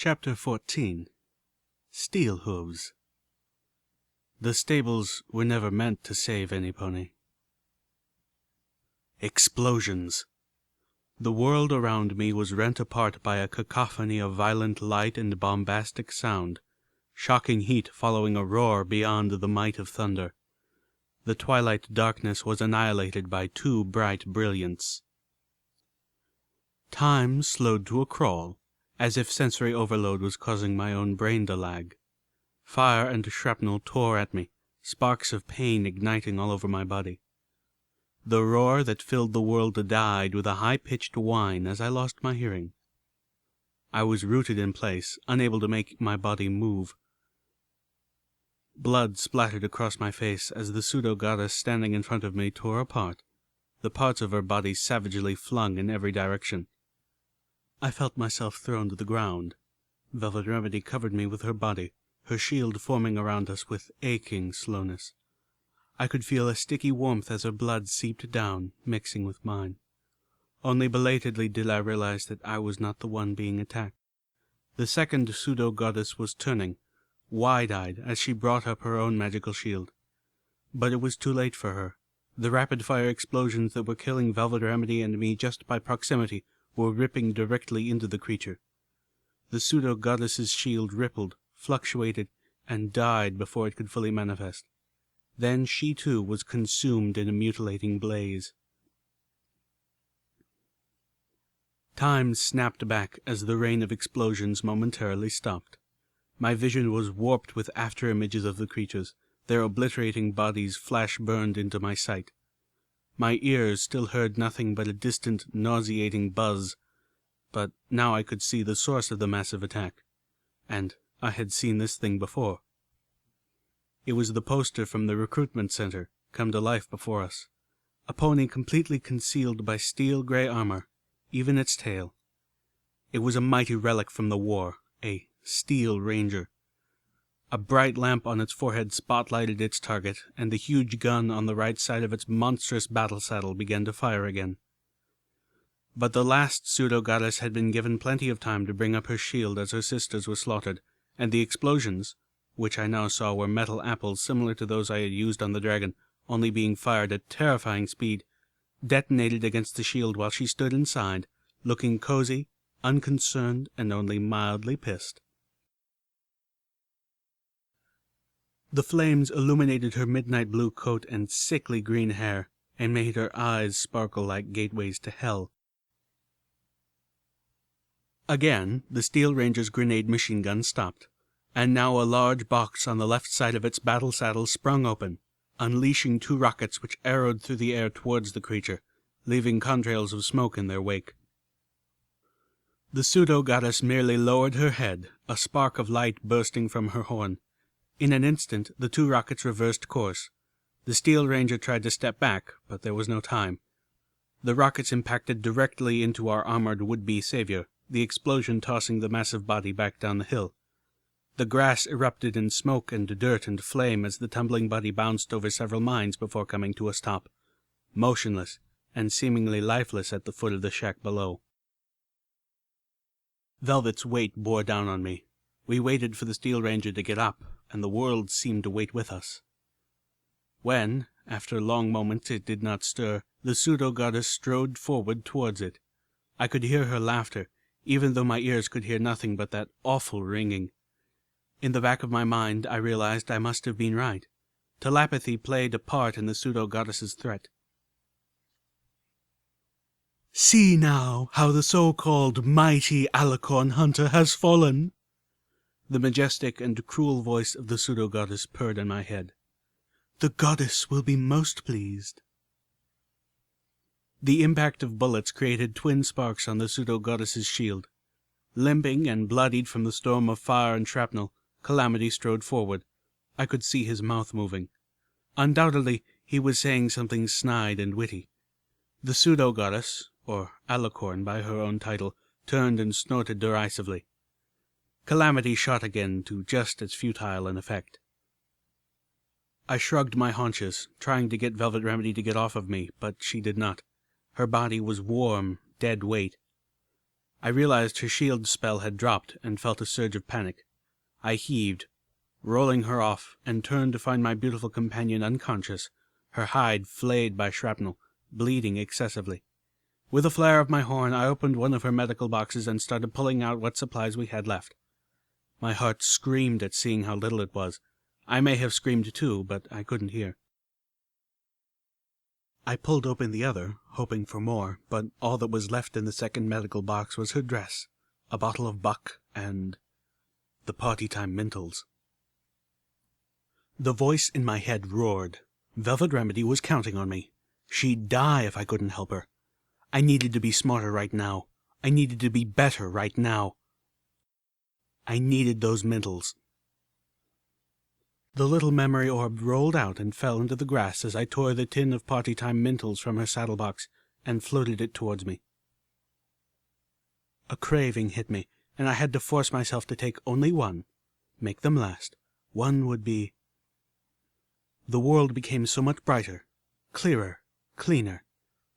Chapter 14 Steelhooves. The stables were never meant to save any pony. Explosions! The world around me was rent apart by a cacophony of violent light and bombastic sound, shocking heat following a roar beyond the might of thunder. The twilight darkness was annihilated by two bright brilliants. Time slowed to a crawl, as if sensory overload was causing my own brain to lag. Fire and shrapnel tore at me, sparks of pain igniting all over my body. The roar that filled the world died with a high-pitched whine as I lost my hearing. I was rooted in place, unable to make my body move. Blood splattered across my face as the pseudo-goddess standing in front of me tore apart, the parts of her body savagely flung in every direction. I felt myself thrown to the ground. Velvet Remedy covered me with her body, her shield forming around us with aching slowness. I could feel a sticky warmth as her blood seeped down, mixing with mine. Only belatedly did I realize that I was not the one being attacked. The second pseudo-goddess was turning, wide-eyed, as she brought up her own magical shield. But it was too late for her. The rapid-fire explosions that were killing Velvet Remedy and me just by proximity were ripping directly into the creature. The pseudo-goddess's shield rippled, fluctuated, and died before it could fully manifest. Then she too was consumed in a mutilating blaze. Time snapped back as the rain of explosions momentarily stopped. My vision was warped with after-images of the creatures, their obliterating bodies flash-burned into my sight. My ears still heard nothing but a distant, nauseating buzz, but now I could see the source of the massive attack, and I had seen this thing before. It was the poster from the recruitment center, come to life before us. A pony completely concealed by steel-gray armor, even its tail. It was a mighty relic from the war, a Steel Ranger. A bright lamp on its forehead spotlighted its target, and the huge gun on the right side of its monstrous battle saddle began to fire again. But the last pseudo-goddess had been given plenty of time to bring up her shield as her sisters were slaughtered, and the explosions, which I now saw were metal apples similar to those I had used on the dragon, only being fired at terrifying speed, detonated against the shield while she stood inside, looking cozy, unconcerned, and only mildly pissed. The flames illuminated her midnight blue coat and sickly green hair, and made her eyes sparkle like gateways to hell. Again, the Steel Ranger's grenade machine gun stopped, and now a large box on the left side of its battle saddle sprung open, unleashing two rockets which arrowed through the air towards the creature, leaving contrails of smoke in their wake. The pseudo-goddess merely lowered her head, a spark of light bursting from her horn. In an instant, the two rockets reversed course. The Steel Ranger tried to step back, but there was no time. The rockets impacted directly into our armored would-be savior, the explosion tossing the massive body back down the hill. The grass erupted in smoke and dirt and flame as the tumbling body bounced over several mines before coming to a stop, motionless and seemingly lifeless at the foot of the shack below. Velvet's weight bore down on me. We waited for the Steel Ranger to get up, and the world seemed to wait with us. When, after long moments, it did not stir, the pseudo-goddess strode forward towards it. I could hear her laughter, even though my ears could hear nothing but that awful ringing. In the back of my mind, I realized I must have been right. Telepathy played a part in the pseudo-goddess's threat. "See now how the so-called mighty alicorn hunter has fallen!" The majestic and cruel voice of the pseudo-goddess purred in my head. "The goddess will be most pleased." The impact of bullets created twin sparks on the pseudo-goddess's shield. Limping and bloodied from the storm of fire and shrapnel, Calamity strode forward. I could see his mouth moving. Undoubtedly, he was saying something snide and witty. The pseudo-goddess, or alicorn by her own title, turned and snorted derisively. Calamity shot again to just as futile an effect. I shrugged my haunches, trying to get Velvet Remedy to get off of me, but she did not. Her body was warm, dead weight. I realized her shield spell had dropped and felt a surge of panic. I heaved, rolling her off, and turned to find my beautiful companion unconscious, her hide flayed by shrapnel, bleeding excessively. With a flare of my horn, I opened one of her medical boxes and started pulling out what supplies we had left. My heart screamed at seeing how little it was. I may have screamed too, but I couldn't hear. I pulled open the other, hoping for more, but all that was left in the second medical box was her dress, a bottle of buck, and the party-time mintles. The voice in my head roared. Velvet Remedy was counting on me. She'd die if I couldn't help her. I needed to be smarter right now. I needed to be better right now. I needed those mintles. The little memory orb rolled out and fell into the grass as I tore the tin of party-time mintles from her saddlebox and floated it towards me. A craving hit me, and I had to force myself to take only one. Make them last. One would be... The world became so much brighter, clearer, cleaner.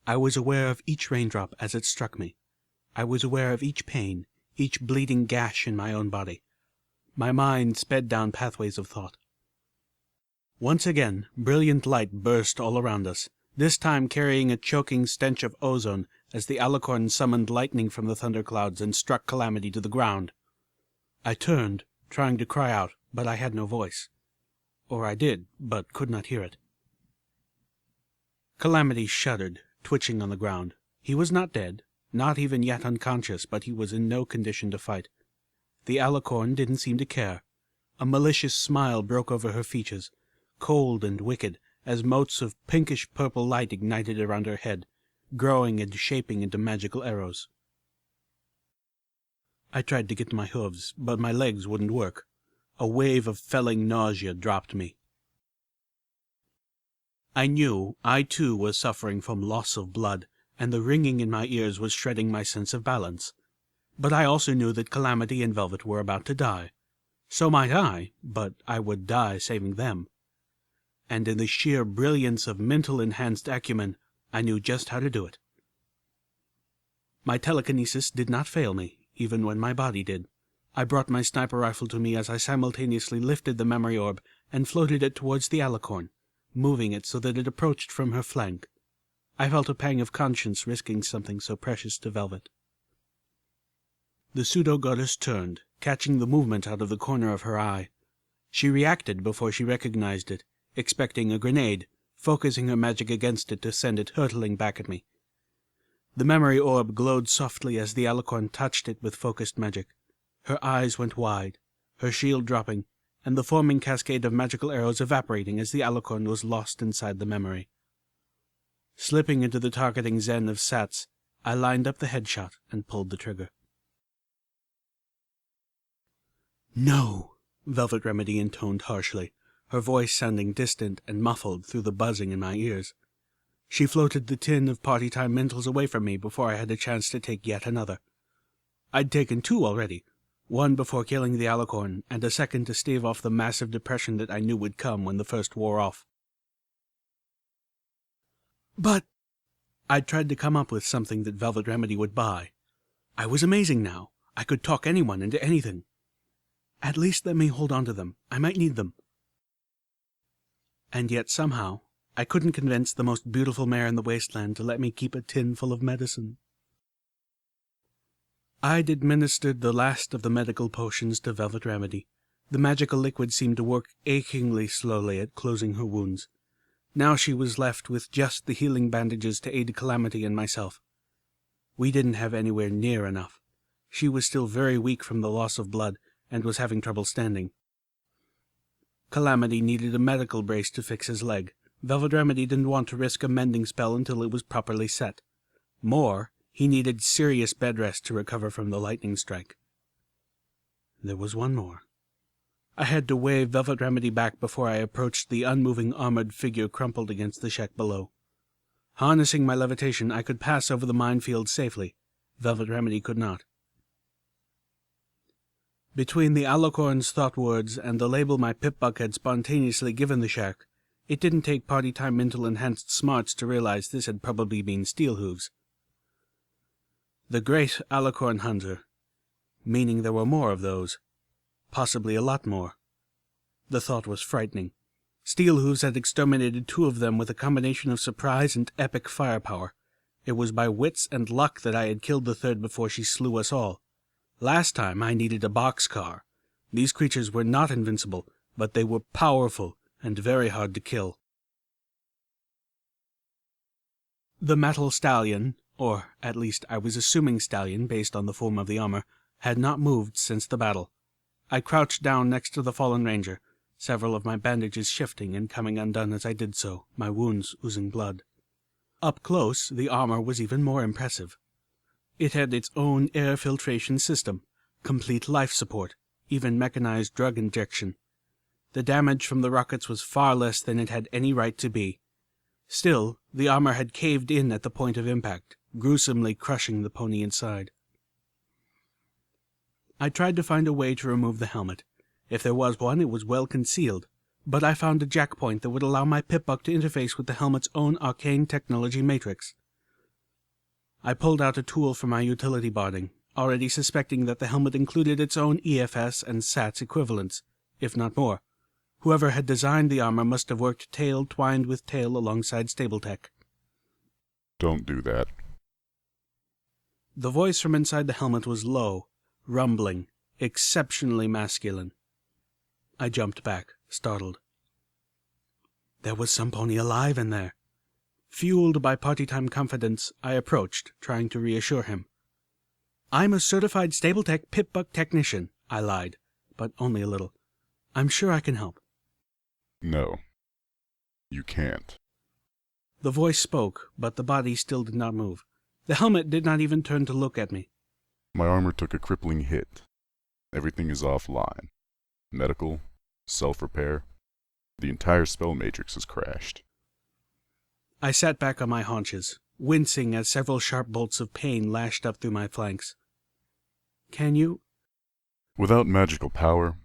I was aware of each raindrop as it struck me. I was aware of each pain, each bleeding gash in my own body. My mind sped down pathways of thought. Once again, brilliant light burst all around us, this time carrying a choking stench of ozone as the alicorn summoned lightning from the thunderclouds and struck Calamity to the ground. I turned, trying to cry out, but I had no voice. Or I did, but could not hear it. Calamity shuddered, twitching on the ground. He was not dead, not even yet unconscious, but he was in no condition to fight. The alicorn didn't seem to care. A malicious smile broke over her features, cold and wicked, as motes of pinkish-purple light ignited around her head, growing and shaping into magical arrows. I tried to get to my hooves, but my legs wouldn't work. A wave of felling nausea dropped me. I knew I too was suffering from loss of blood, and the ringing in my ears was shredding my sense of balance. But I also knew that Calamity and Velvet were about to die. So might I, but I would die saving them. And in the sheer brilliance of mental-enhanced acumen, I knew just how to do it. My telekinesis did not fail me, even when my body did. I brought my sniper rifle to me as I simultaneously lifted the memory orb and floated it towards the alicorn, moving it so that it approached from her flank. I felt a pang of conscience risking something so precious to Velvet. The pseudo-goddess turned, catching the movement out of the corner of her eye. She reacted before she recognized it, expecting a grenade, focusing her magic against it to send it hurtling back at me. The memory orb glowed softly as the alicorn touched it with focused magic. Her eyes went wide, her shield dropping, and the forming cascade of magical arrows evaporating as the alicorn was lost inside the memory. Slipping into the targeting zen of Sats, I lined up the headshot and pulled the trigger. "No!" Velvet Remedy intoned harshly, her voice sounding distant and muffled through the buzzing in my ears. She floated the tin of party-time mintles away from me before I had a chance to take yet another. I'd taken two already, one before killing the alicorn, and a second to stave off the massive depression that I knew would come when the first wore off. But I'd tried to come up with something that Velvet Remedy would buy. I was amazing now. I could talk anyone into anything. At least let me hold on to them. I might need them. And yet somehow I couldn't convince the most beautiful mare in the wasteland to let me keep a tin full of medicine. I'd administered the last of the medical potions to Velvet Remedy. The magical liquid seemed to work achingly slowly at closing her wounds. Now she was left with just the healing bandages to aid Calamity and myself. We didn't have anywhere near enough. She was still very weak from the loss of blood and was having trouble standing. Calamity needed a medical brace to fix his leg. Velvet Remedy didn't want to risk a mending spell until it was properly set. More, he needed serious bed rest to recover from the lightning strike. There was one more. I had to wave Velvet Remedy back before I approached the unmoving armored figure crumpled against the shack below. Harnessing my levitation, I could pass over the minefield safely. Velvet Remedy could not. Between the alicorn's thought words and the label my pip-buck had spontaneously given the shack, it didn't take party-time mental enhanced smarts to realize this had probably been Steelhooves. The great alicorn hunter, meaning there were more of those, possibly a lot more. The thought was frightening. Steelhooves had exterminated 2 of them with a combination of surprise and epic firepower. It was by wits and luck that I had killed the 3rd before she slew us all. Last time I needed a boxcar. These creatures were not invincible, but they were powerful and very hard to kill. The metal stallion, or at least I was assuming stallion based on the form of the armor, had not moved since the battle. I crouched down next to the fallen ranger, several of my bandages shifting and coming undone as I did so, my wounds oozing blood. Up close, the armor was even more impressive. It had its own air filtration system, complete life support, even mechanized drug injection. The damage from the rockets was far less than it had any right to be. Still, the armor had caved in at the point of impact, gruesomely crushing the pony inside. I tried to find a way to remove the helmet. If there was one, it was well concealed, but I found a jack point that would allow my pip-buck to interface with the helmet's own arcane technology matrix. I pulled out a tool for my utility barding, already suspecting that the helmet included its own EFS and SATS equivalents, if not more. Whoever had designed the armor must have worked tail twined with tail alongside stable tech. Don't do that. The voice from inside the helmet was low, rumbling, exceptionally masculine. I jumped back, startled. There was some pony alive in there. Fueled by party-time confidence, I approached, trying to reassure him. I'm a certified stable tech pip-buck technician, I lied, but only a little. I'm sure I can help. No. You can't. The voice spoke, but the body still did not move. The helmet did not even turn to look at me. My armor took a crippling hit. Everything is offline. Medical, self-repair. The entire spell matrix has crashed. I sat back on my haunches, wincing as several sharp bolts of pain lashed up through my flanks. Can you? Without magical power,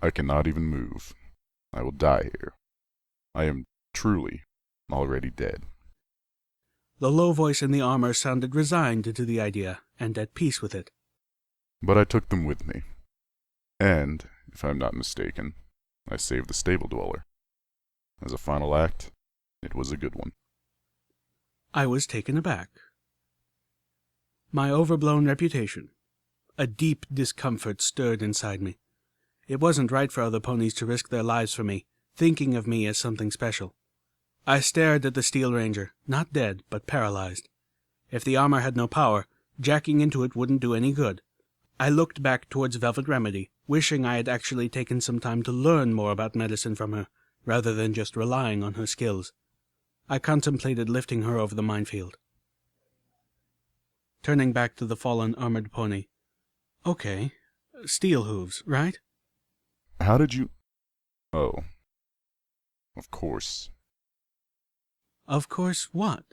I cannot even move. I will die here. I am truly already dead. The low voice in the armor sounded resigned to the idea, and at peace with it. But I took them with me. And, if I'm not mistaken, I saved the stable dweller. As a final act, it was a good one. I was taken aback. My overblown reputation. A deep discomfort stirred inside me. It wasn't right for other ponies to risk their lives for me, thinking of me as something special. I stared at the Steel Ranger, not dead, but paralyzed. If the armor had no power, jacking into it wouldn't do any good. I looked back towards Velvet Remedy, wishing I had actually taken some time to learn more about medicine from her, rather than just relying on her skills. I contemplated lifting her over the minefield. Turning back to the fallen armored pony. Okay, Steelhooves, right? How did you... Oh. Of course. Of course what?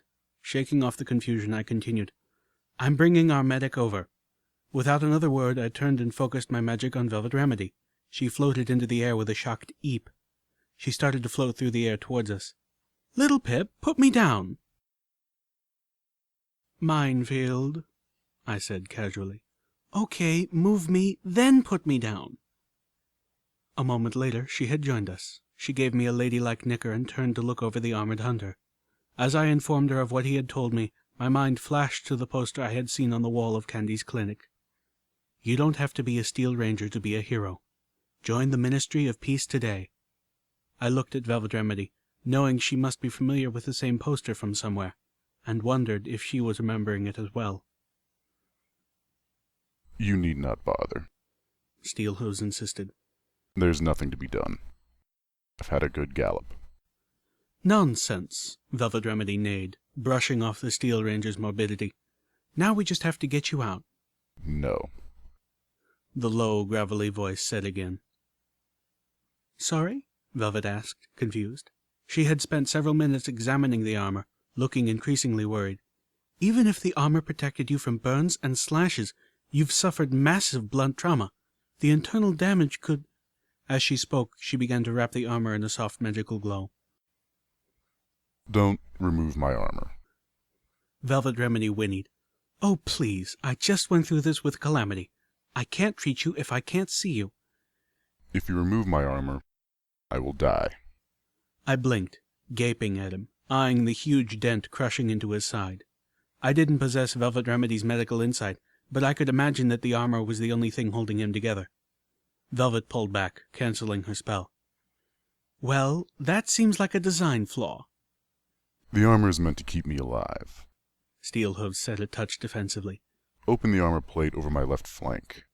Shaking off the confusion, I continued. I'm bringing our medic over. Without another word, I turned and focused my magic on Velvet Remedy. She floated into the air with a shocked eep. She started to float through the air towards us. Little Pip, put me down. Minefield, I said casually. Okay, move me, then put me down. A moment later, she had joined us. She gave me a ladylike nicker and turned to look over the armored hunter. As I informed her of what he had told me, my mind flashed to the poster I had seen on the wall of Candy's clinic. You don't have to be a Steel Ranger to be a hero. Join the Ministry of Peace today. I looked at Velvet Remedy, knowing she must be familiar with the same poster from somewhere, and wondered if she was remembering it as well. You need not bother, Steelhooves insisted. There's nothing to be done. I've had a good gallop. Nonsense, Velvet Remedy neighed, brushing off the Steel Ranger's morbidity. Now we just have to get you out. No. The low, gravelly voice said again. Sorry? Velvet asked, confused. She had spent several minutes examining the armor, looking increasingly worried. Even if the armor protected you from burns and slashes, you've suffered massive blunt trauma. The internal damage could... As she spoke, she began to wrap the armor in a soft magical glow. Don't remove my armor. Velvet Remedy whinnied. Oh, please, I just went through this with Calamity. I can't treat you if I can't see you. If you remove my armor, I will die. I blinked, gaping at him, eyeing the huge dent crushing into his side. I didn't possess Velvet Remedy's medical insight, but I could imagine that the armor was the only thing holding him together. Velvet pulled back, canceling her spell. Well, that seems like a design flaw. The armor is meant to keep me alive. Steelhooves said a touch defensively. Open the armor plate over my left flank.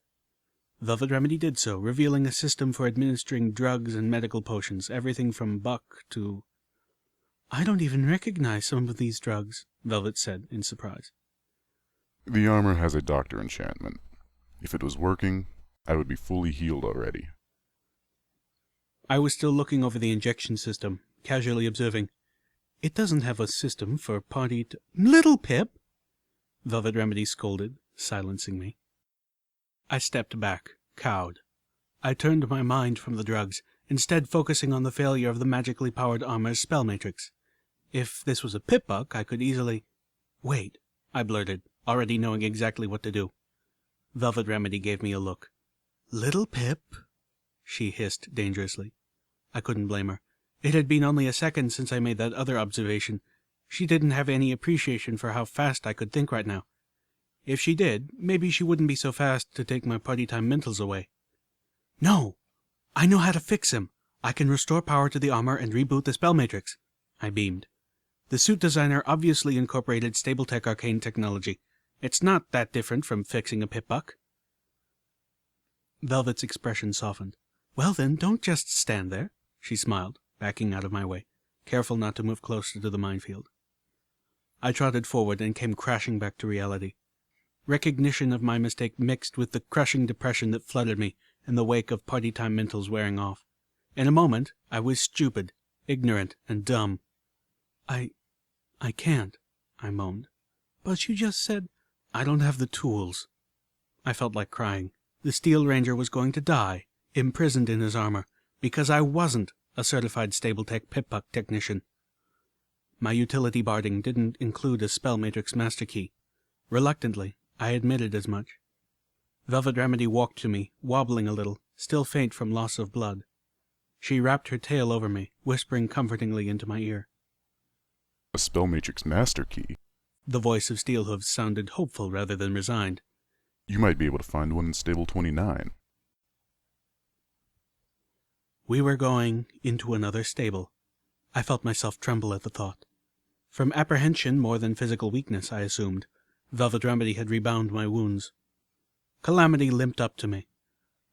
Velvet Remedy did so, revealing a system for administering drugs and medical potions, everything from buck to... I don't even recognize some of these drugs, Velvet said in surprise. The armor has a doctor enchantment. If it was working, I would be fully healed already. I was still looking over the injection system, casually observing, It doesn't have a system for party to... Little Pip! Velvet Remedy scolded, silencing me. I stepped back, cowed. I turned my mind from the drugs, instead focusing on the failure of the magically powered armor's spell matrix. If this was a Pip-Buck, I could easily... Wait, I blurted, already knowing exactly what to do. Velvet Remedy gave me a look. Little Pip, she hissed dangerously. I couldn't blame her. It had been only a second since I made that other observation. She didn't have any appreciation for how fast I could think right now. If she did, maybe she wouldn't be so fast to take my party time mentals away. No! I know how to fix him. I can restore power to the armor and reboot the spell matrix. I beamed. The suit designer obviously incorporated Stable-Tech arcane technology. It's not that different from fixing a Pip-Buck. Velvet's expression softened. Well then, don't just stand there, she smiled, backing out of my way, careful not to move closer to the minefield. I trotted forward and came crashing back to reality. Recognition of my mistake mixed with the crushing depression that flooded me in the wake of party time mentals wearing off. In a moment, I was stupid, ignorant, and dumb. I can't, I moaned. But you just said, I don't have the tools. I felt like crying. The Steel Ranger was going to die, imprisoned in his armor, because I wasn't a certified Stable-Tech Pip-Buck technician. My utility barding didn't include a spell matrix master key. Reluctantly, I admitted as much. Velvet Remedy walked to me, wobbling a little, still faint from loss of blood. She wrapped her tail over me, whispering comfortingly into my ear. A spell matrix master key? The voice of Steelhooves sounded hopeful rather than resigned. You might be able to find one in Stable 29. We were going into another stable. I felt myself tremble at the thought. From apprehension more than physical weakness, I assumed, Velvet Remedy had rebound my wounds. Calamity limped up to me.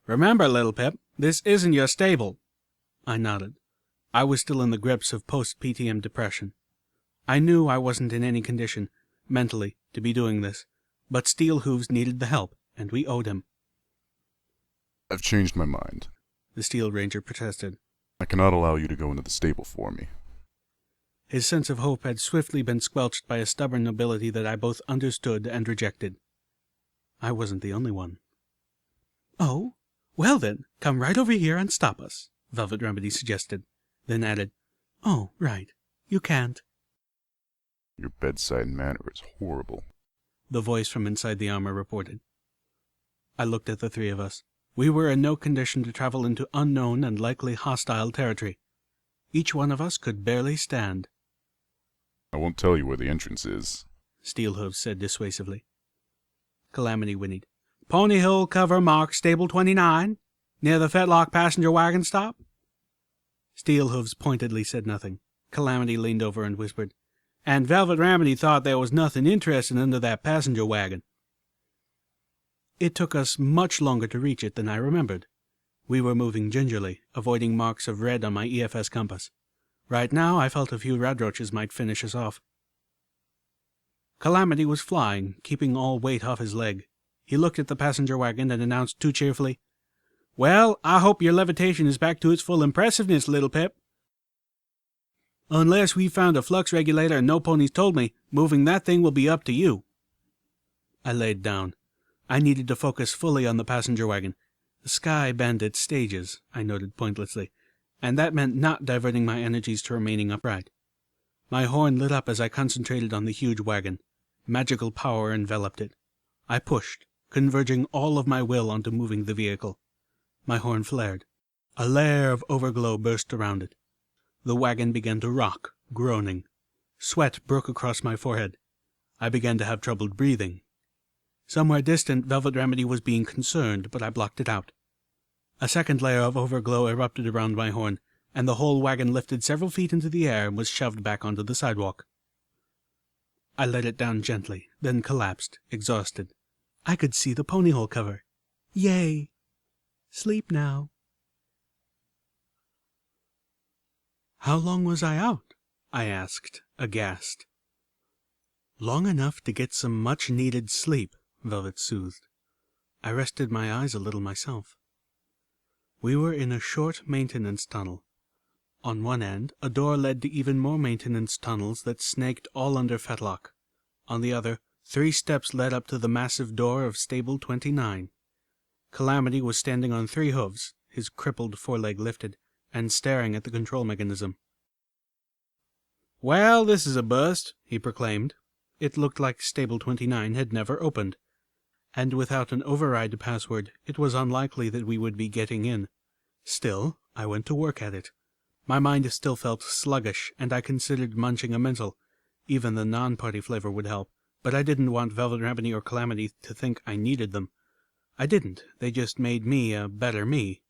Remember, little Pip, this isn't your stable. I nodded. I was still in the grips of post-PTM depression. I knew I wasn't in any condition, mentally, to be doing this, but Steelhooves needed the help, and we owed him. I've changed my mind. The Steel Ranger protested. I cannot allow you to go into the stable for me. His sense of hope had swiftly been squelched by a stubborn nobility that I both understood and rejected. I wasn't the only one. Oh, well then, come right over here and stop us, Velvet Remedy suggested, then added, Oh, right, you can't. Your bedside manner is horrible, the voice from inside the armor reported. I looked at the three of us. We were in no condition to travel into unknown and likely hostile territory. Each one of us could barely stand. I won't tell you where the entrance is, Steelhooves said dissuasively. Calamity whinnied. Pony Hill cover marked Stable 29, near the Fetlock passenger wagon stop. Steelhooves pointedly said nothing. Calamity leaned over and whispered, And Velvet Remedy thought there was nothing interesting under that passenger wagon. It took us much longer to reach it than I remembered. We were moving gingerly, avoiding marks of red on my EFS compass. Right now, I felt a few radroaches might finish us off. Calamity was flying, keeping all weight off his leg. He looked at the passenger wagon and announced too cheerfully, Well, I hope your levitation is back to its full impressiveness, little Pip. Unless we found a flux regulator and no ponies told me, moving that thing will be up to you. I laid down. I needed to focus fully on the passenger wagon. The sky bent at stages, I noted pointlessly, and that meant not diverting my energies to remaining upright. My horn lit up as I concentrated on the huge wagon. Magical power enveloped it. I pushed, converging all of my will onto moving the vehicle. My horn flared. A layer of overglow burst around it. The wagon began to rock, groaning. Sweat broke across my forehead. I began to have trouble breathing. Somewhere distant, Velvet Remedy was being concerned, but I blocked it out. A second layer of overglow erupted around my horn, and the whole wagon lifted several feet into the air and was shoved back onto the sidewalk. I let it down gently, then collapsed, exhausted. I could see the ponyhole cover. Yay! Sleep now. How long was I out? I asked, aghast. Long enough to get some much-needed sleep, Velvet soothed. I rested my eyes a little myself. We were in a short maintenance tunnel. On one end, a door led to even more maintenance tunnels that snaked all under fetlock. On the other, 3 steps led up to the massive door of Stable 29. Calamity was standing on 3 hooves, his crippled foreleg lifted, and staring at the control mechanism. "Well, this is a bust," he proclaimed. It looked like Stable 29 had never opened, and without an override password, it was unlikely that we would be getting in. Still, I went to work at it. My mind still felt sluggish, and I considered munching a mental. Even the non-party flavor would help, but I didn't want Velvet Remedy or Calamity to think I needed them. I didn't. They just made me a better me.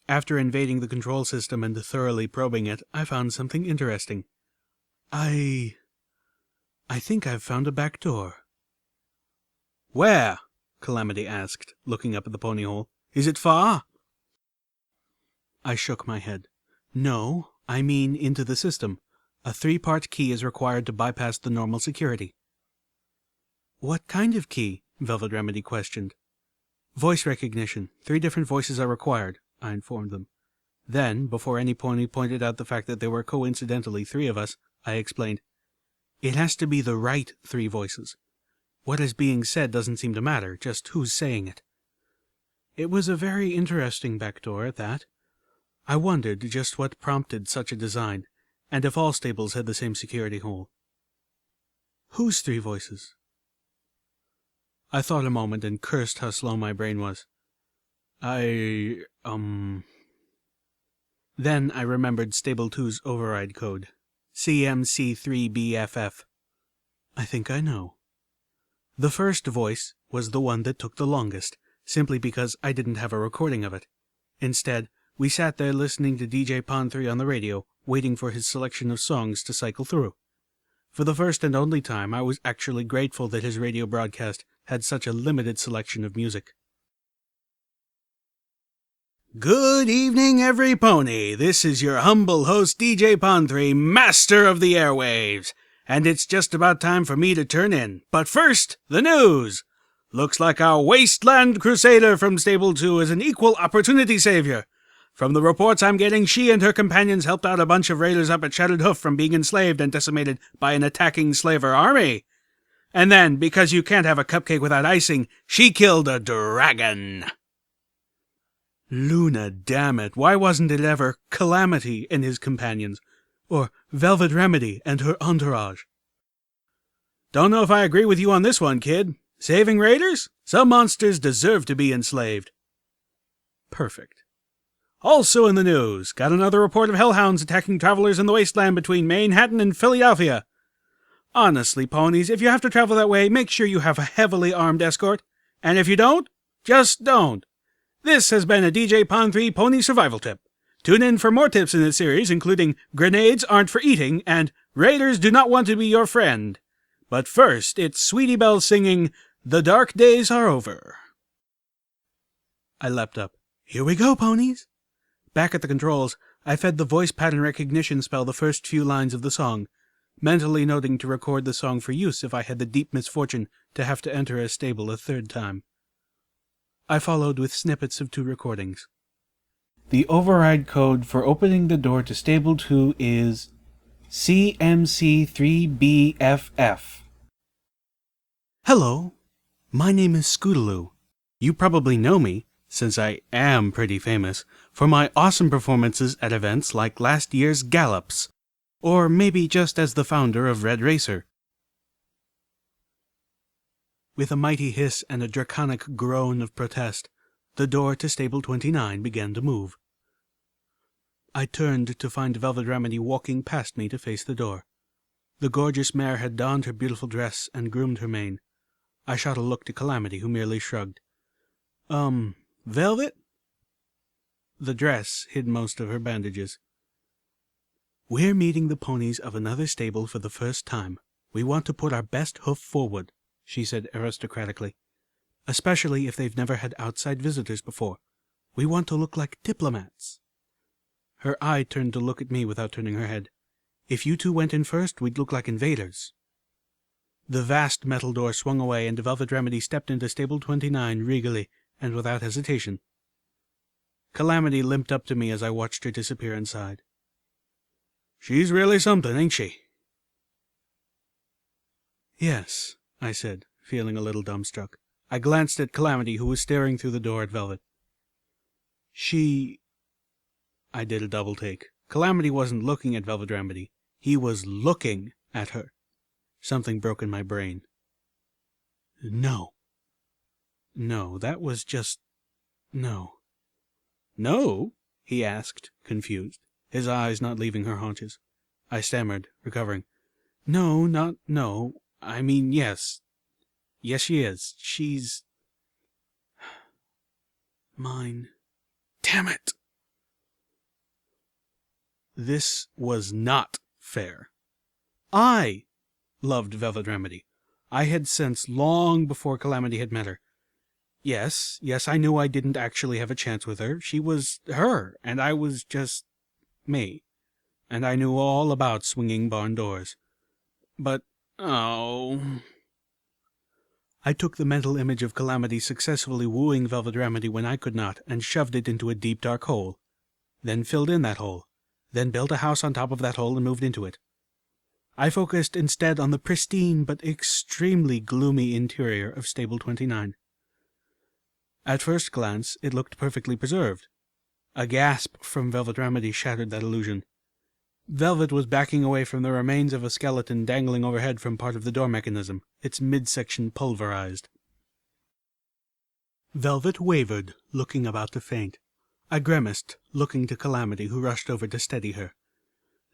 After invading the control system and thoroughly probing it, I found something interesting. I think I've found a back door. "Where?" Calamity asked, looking up at the ponyhole. "Is it far?" I shook my head. "No, I mean into the system. A 3-part key is required to bypass the normal security." "What kind of key?" Velvet Remedy questioned. "Voice recognition. 3 different voices are required," I informed them. Then, before any pony pointed out the fact that there were coincidentally 3 of us, I explained, "It has to be the right 3 voices. What is being said doesn't seem to matter, just who's saying it." It was a very interesting back door at that. I wondered just what prompted such a design, and if all stables had the same security hole. "Whose 3 voices?" I thought a moment and cursed how slow my brain was. Then I remembered Stable 2's override code. CMC3BFF. I think I know. The first voice was the one that took the longest, simply because I didn't have a recording of it. Instead, we sat there listening to DJ Pond 3 on the radio, waiting for his selection of songs to cycle through. For the first and only time, I was actually grateful that his radio broadcast had such a limited selection of music. Good evening, every pony. This is your humble host, DJ Pond 3, master of the airwaves. And it's just about time for me to turn in. But first, the news. Looks like our wasteland crusader from Stable 2 is an equal opportunity savior. From the reports I'm getting, she and her companions helped out a bunch of raiders up at Shattered Hoof from being enslaved and decimated by an attacking slaver army. And then, because you can't have a cupcake without icing, she killed a dragon. Luna, damn it, why wasn't it ever Calamity and his companions? Or Velvet Remedy and her entourage? Don't know if I agree with you on this one, kid. Saving raiders? Some monsters deserve to be enslaved. Perfect. Also in the news, got another report of hellhounds attacking travelers in the wasteland between Manhattan and Philadelphia. Honestly, ponies, if you have to travel that way, make sure you have a heavily armed escort. And if you don't, just don't. This has been a DJ Pond 3 Pony Survival Tip. Tune in for more tips in this series, including Grenades Aren't for Eating and Raiders Do Not Want to Be Your Friend. But first, it's Sweetie Belle singing The Dark Days Are Over. I leapt up. Here we go, ponies. Back at the controls, I fed the voice pattern recognition spell the first few lines of the song, mentally noting to record the song for use if I had the deep misfortune to have to enter a stable a 3rd time. I followed with snippets of 2 recordings. The override code for opening the door to Stable 2 is CMC3BFF. Hello, my name is Scootaloo. You probably know me, since I am pretty famous, for my awesome performances at events like last year's Gallops, or maybe just as the founder of Red Racer. With a mighty hiss and a draconic groan of protest, the door to stable 29 began to move. I turned to find Velvet Remedy walking past me to face the door. The gorgeous mare had donned her beautiful dress and groomed her mane. I shot a look to Calamity, who merely shrugged. Velvet? The dress hid most of her bandages. We're meeting the ponies of another stable for the first time. We want to put our best hoof forward, she said aristocratically. Especially if they've never had outside visitors before. We want to look like diplomats. Her eye turned to look at me without turning her head. If you two went in first, we'd look like invaders. The vast metal door swung away, and Velvet Remedy stepped into stable 29 regally and without hesitation. Calamity limped up to me as I watched her disappear inside. She's really something, ain't she? Yes, I said, feeling a little dumbstruck. I glanced at Calamity, who was staring through the door at Velvet. I did a double take. Calamity wasn't looking at Velvet Remedy. He was looking at her. Something broke in my brain. No, that was just... No. No? He asked, confused, his eyes not leaving her haunches. I stammered, recovering. No. I mean, yes. Yes, she is. She's... mine. Damn it! This was not fair. I loved Velvet Remedy. I had sensed long before Calamity had met her. Yes, I knew I didn't actually have a chance with her. She was her, and I was just me. And I knew all about swinging barn doors. But, I took the mental image of Calamity successfully wooing Velvet Remedy when I could not, and shoved it into a deep dark hole. Then filled in that hole. Then built a house on top of that hole and moved into it. I focused instead on the pristine but extremely gloomy interior of stable 29. At first glance, it looked perfectly preserved. A gasp from Velvet Remedy shattered that illusion. Velvet was backing away from the remains of a skeleton dangling overhead from part of the door mechanism, its midsection pulverized. Velvet wavered, looking about to faint. I grimaced, looking to Calamity, who rushed over to steady her.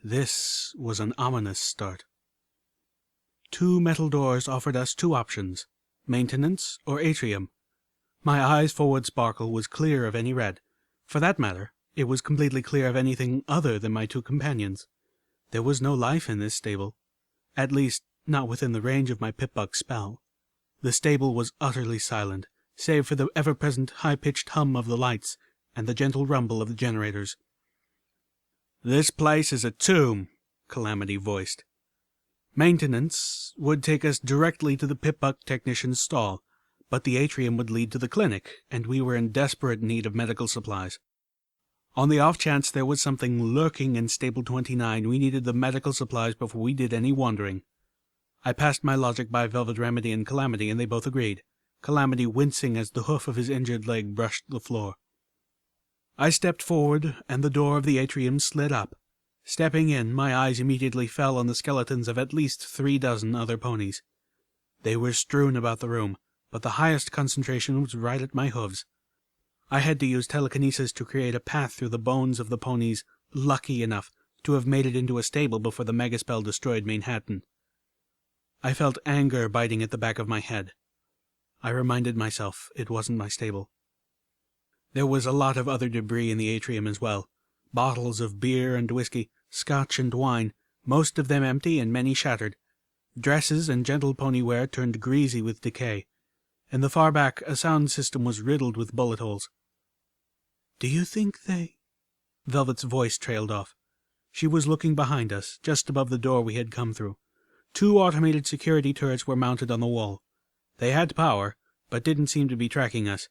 This was an ominous start. 2 metal doors offered us 2 options, maintenance or atrium. My eyes' forward sparkle was clear of any red. For that matter, it was completely clear of anything other than my 2 companions. There was no life in this stable. At least, not within the range of my pip-bug spell. The stable was utterly silent, save for the ever-present high-pitched hum of the lights and the gentle rumble of the generators. "This place is a tomb," Calamity voiced. Maintenance would take us directly to the pip-bug technician's stall, but the atrium would lead to the clinic, and we were in desperate need of medical supplies. On the off chance there was something lurking in stable 29, we needed the medical supplies before we did any wandering. I passed my logic by Velvet Remedy and Calamity, and they both agreed, Calamity wincing as the hoof of his injured leg brushed the floor. I stepped forward, and the door of the atrium slid up. Stepping in, my eyes immediately fell on the skeletons of at least 3 dozen other ponies. They were strewn about the room, but the highest concentration was right at my hooves. I had to use telekinesis to create a path through the bones of the ponies lucky enough to have made it into a stable before the megaspell destroyed Manhattan. I felt anger biting at the back of my head. I reminded myself it wasn't my stable. There was a lot of other debris in the atrium as well. Bottles of beer and whiskey, scotch and wine, most of them empty and many shattered. Dresses and gentle pony wear turned greasy with decay. In the far back, a sound system was riddled with bullet holes. "Do you think they—" Velvet's voice trailed off. She was looking behind us, just above the door we had come through. 2 automated security turrets were mounted on the wall. They had power, but didn't seem to be tracking us.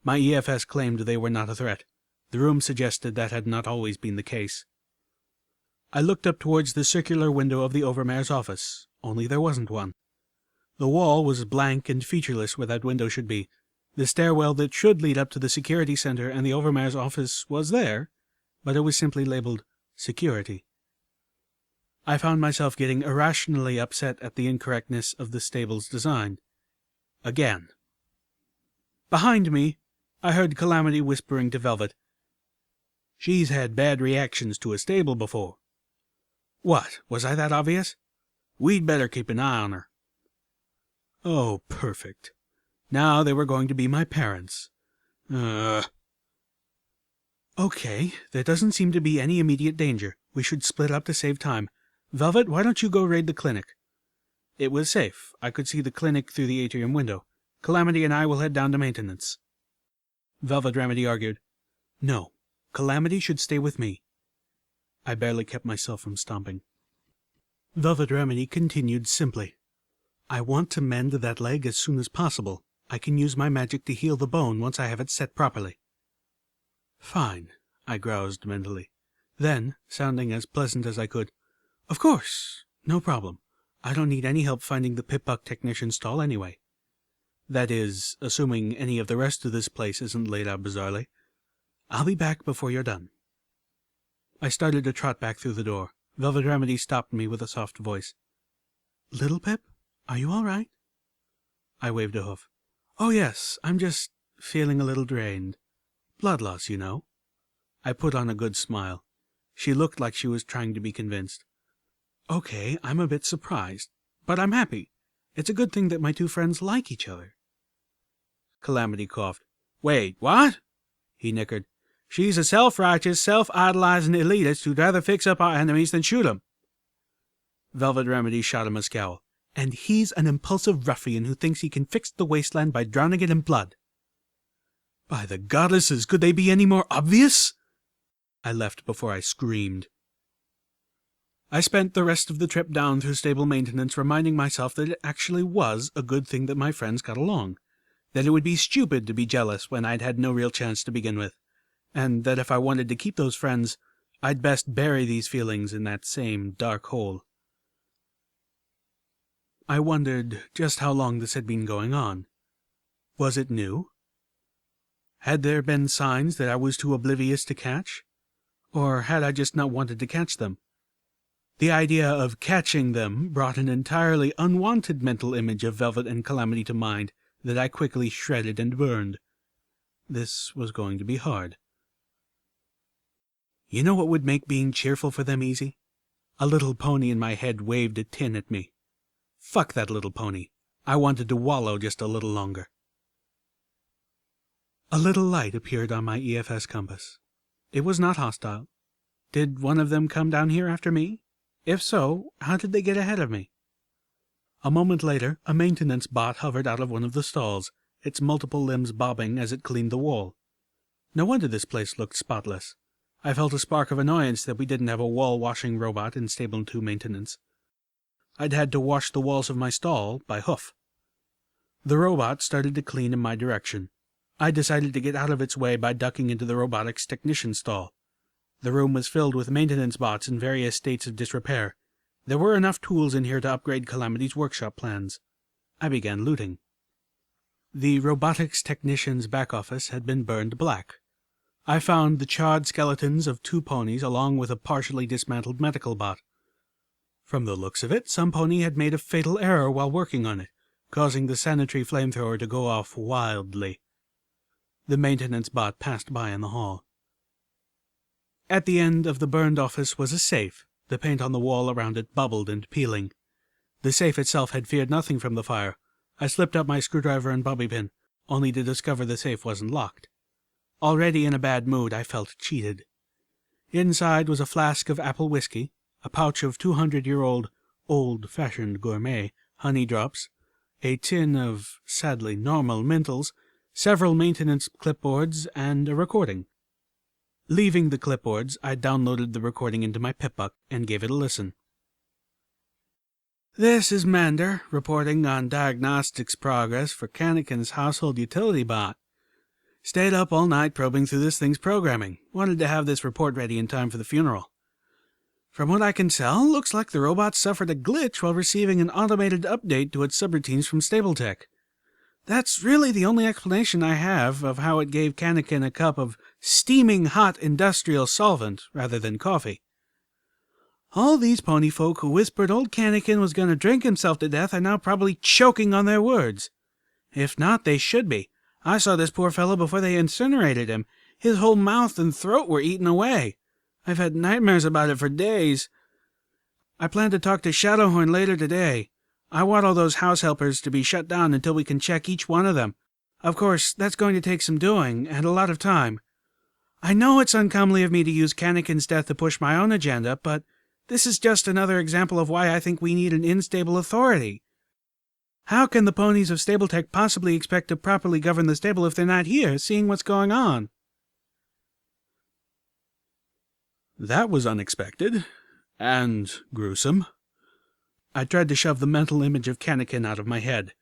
My EFS claimed they were not a threat. The room suggested that had not always been the case. I looked up towards the circular window of the Overmare's office, only there wasn't one. The wall was blank and featureless where that window should be. The stairwell that should lead up to the security center and the Overmare's office was there, but it was simply labeled Security. I found myself getting irrationally upset at the incorrectness of the stable's design. Again. Behind me, I heard Calamity whispering to Velvet, "She's had bad reactions to a stable before." What, was I that obvious? We'd better keep an eye on her. Oh, perfect. Now they were going to be my parents. Okay, there doesn't seem to be any immediate danger. We should split up to save time. Velvet, why don't you go raid the clinic? It was safe. I could see the clinic through the atrium window. Calamity and I will head down to maintenance. Velvet Remedy argued, "No, Calamity should stay with me." I barely kept myself from stomping. Velvet Remedy continued simply, "I want to mend that leg as soon as possible. I can use my magic to heal the bone once I have it set properly." "Fine," I groused mentally. Then, sounding as pleasant as I could, "Of course, no problem. I don't need any help finding the Pip-Buck technician stall anyway. That is, assuming any of the rest of this place isn't laid out bizarrely. I'll be back before you're done." I started to trot back through the door. Velvet Remedy stopped me with a soft voice. "Little Pip, are you all right?" I waved a hoof. "Oh yes, I'm just feeling a little drained. Blood loss, you know." I put on a good smile. She looked like she was trying to be convinced. "Okay, I'm a bit surprised, but I'm happy. It's a good thing that my two friends like each other." Calamity coughed. "Wait, what?" he nickered. "She's a self-righteous, self-idolizing elitist who'd rather fix up our enemies than shoot 'em." Velvet Remedy shot him a scowl. "And he's an impulsive ruffian who thinks he can fix the wasteland by drowning it in blood." By the goddesses, could they be any more obvious? I left before I screamed. I spent the rest of the trip down through stable maintenance reminding myself that it actually was a good thing that my friends got along, that it would be stupid to be jealous when I'd had no real chance to begin with, and that if I wanted to keep those friends, I'd best bury these feelings in that same dark hole. I wondered just how long this had been going on. Was it new? Had there been signs that I was too oblivious to catch? Or had I just not wanted to catch them? The idea of catching them brought an entirely unwanted mental image of Velvet and Calamity to mind that I quickly shredded and burned. This was going to be hard. You know what would make being cheerful for them easy? A little pony in my head waved a tin at me. Fuck that little pony. I wanted to wallow just a little longer. A little light appeared on my EFS compass. It was not hostile. Did one of them come down here after me? If so, how did they get ahead of me? A moment later, a maintenance bot hovered out of one of the stalls, its multiple limbs bobbing as it cleaned the wall. No wonder this place looked spotless. I felt a spark of annoyance that we didn't have a wall-washing robot in Stable 2 maintenance. I'd had to wash the walls of my stall by hoof. The robot started to clean in my direction. I decided to get out of its way by ducking into the robotics technician stall. The room was filled with maintenance bots in various states of disrepair. There were enough tools in here to upgrade Calamity's workshop plans. I began looting. The robotics technician's back office had been burned black. I found the charred skeletons of 2 ponies along with a partially dismantled medical bot. From the looks of it, some pony had made a fatal error while working on it, causing the sanitary flamethrower to go off wildly. The maintenance bot passed by in the hall. At the end of the burned office was a safe. The paint on the wall around it bubbled and peeling. The safe itself had feared nothing from the fire. I slipped out my screwdriver and bobby pin, only to discover the safe wasn't locked. Already in a bad mood, I felt cheated. Inside was a flask of apple whiskey, a pouch of 200-year-old, old-fashioned gourmet honey drops, a tin of, sadly, normal mintles, several maintenance clipboards, and a recording. Leaving the clipboards, I downloaded the recording into my Pip-Buck and gave it a listen. "This is Mander, reporting on diagnostics progress for Kannekin's household utility bot. Stayed up all night probing through this thing's programming. Wanted to have this report ready in time for the funeral. From what I can tell, looks like the robot suffered a glitch while receiving an automated update to its subroutines from StableTech. That's really the only explanation I have of how it gave Kannekin a cup of steaming hot industrial solvent rather than coffee. All these pony folk who whispered old Kannekin was going to drink himself to death are now probably choking on their words. If not, they should be. I saw this poor fellow before they incinerated him. His whole mouth and throat were eaten away. I've had nightmares about it for days. I plan to talk to Shadowhorn later today. I want all those house helpers to be shut down until we can check each one of them. Of course, that's going to take some doing, and a lot of time. I know it's uncomely of me to use Kannakin's death to push my own agenda, but this is just another example of why I think we need an unstable authority. How can the ponies of Stabletech possibly expect to properly govern the stable if they're not here, seeing what's going on? That was unexpected. And gruesome. I tried to shove the mental image of Kannakin out of my head,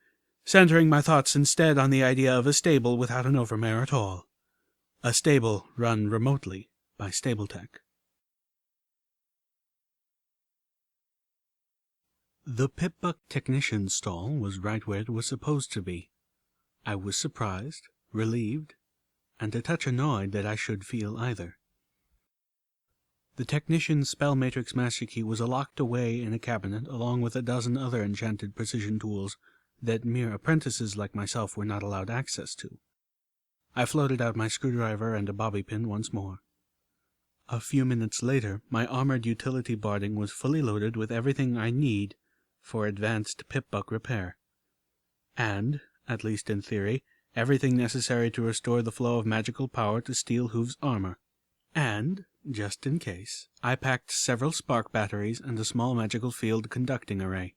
centering my thoughts instead on the idea of a stable without an overmare at all. A stable run remotely by Stabletech. The Pip-Buck technician's stall was right where it was supposed to be. I was surprised, relieved, and a touch annoyed that I should feel either. The technician's spell matrix master key was locked away in a cabinet along with a dozen other enchanted precision tools that mere apprentices like myself were not allowed access to. I floated out my screwdriver and a bobby pin once more. A few minutes later, my armored utility barding was fully loaded with everything I need for advanced Pip-Buck repair. And, at least in theory, everything necessary to restore the flow of magical power to Steelhooves' armor. And, just in case, I packed several spark batteries and a small magical field conducting array.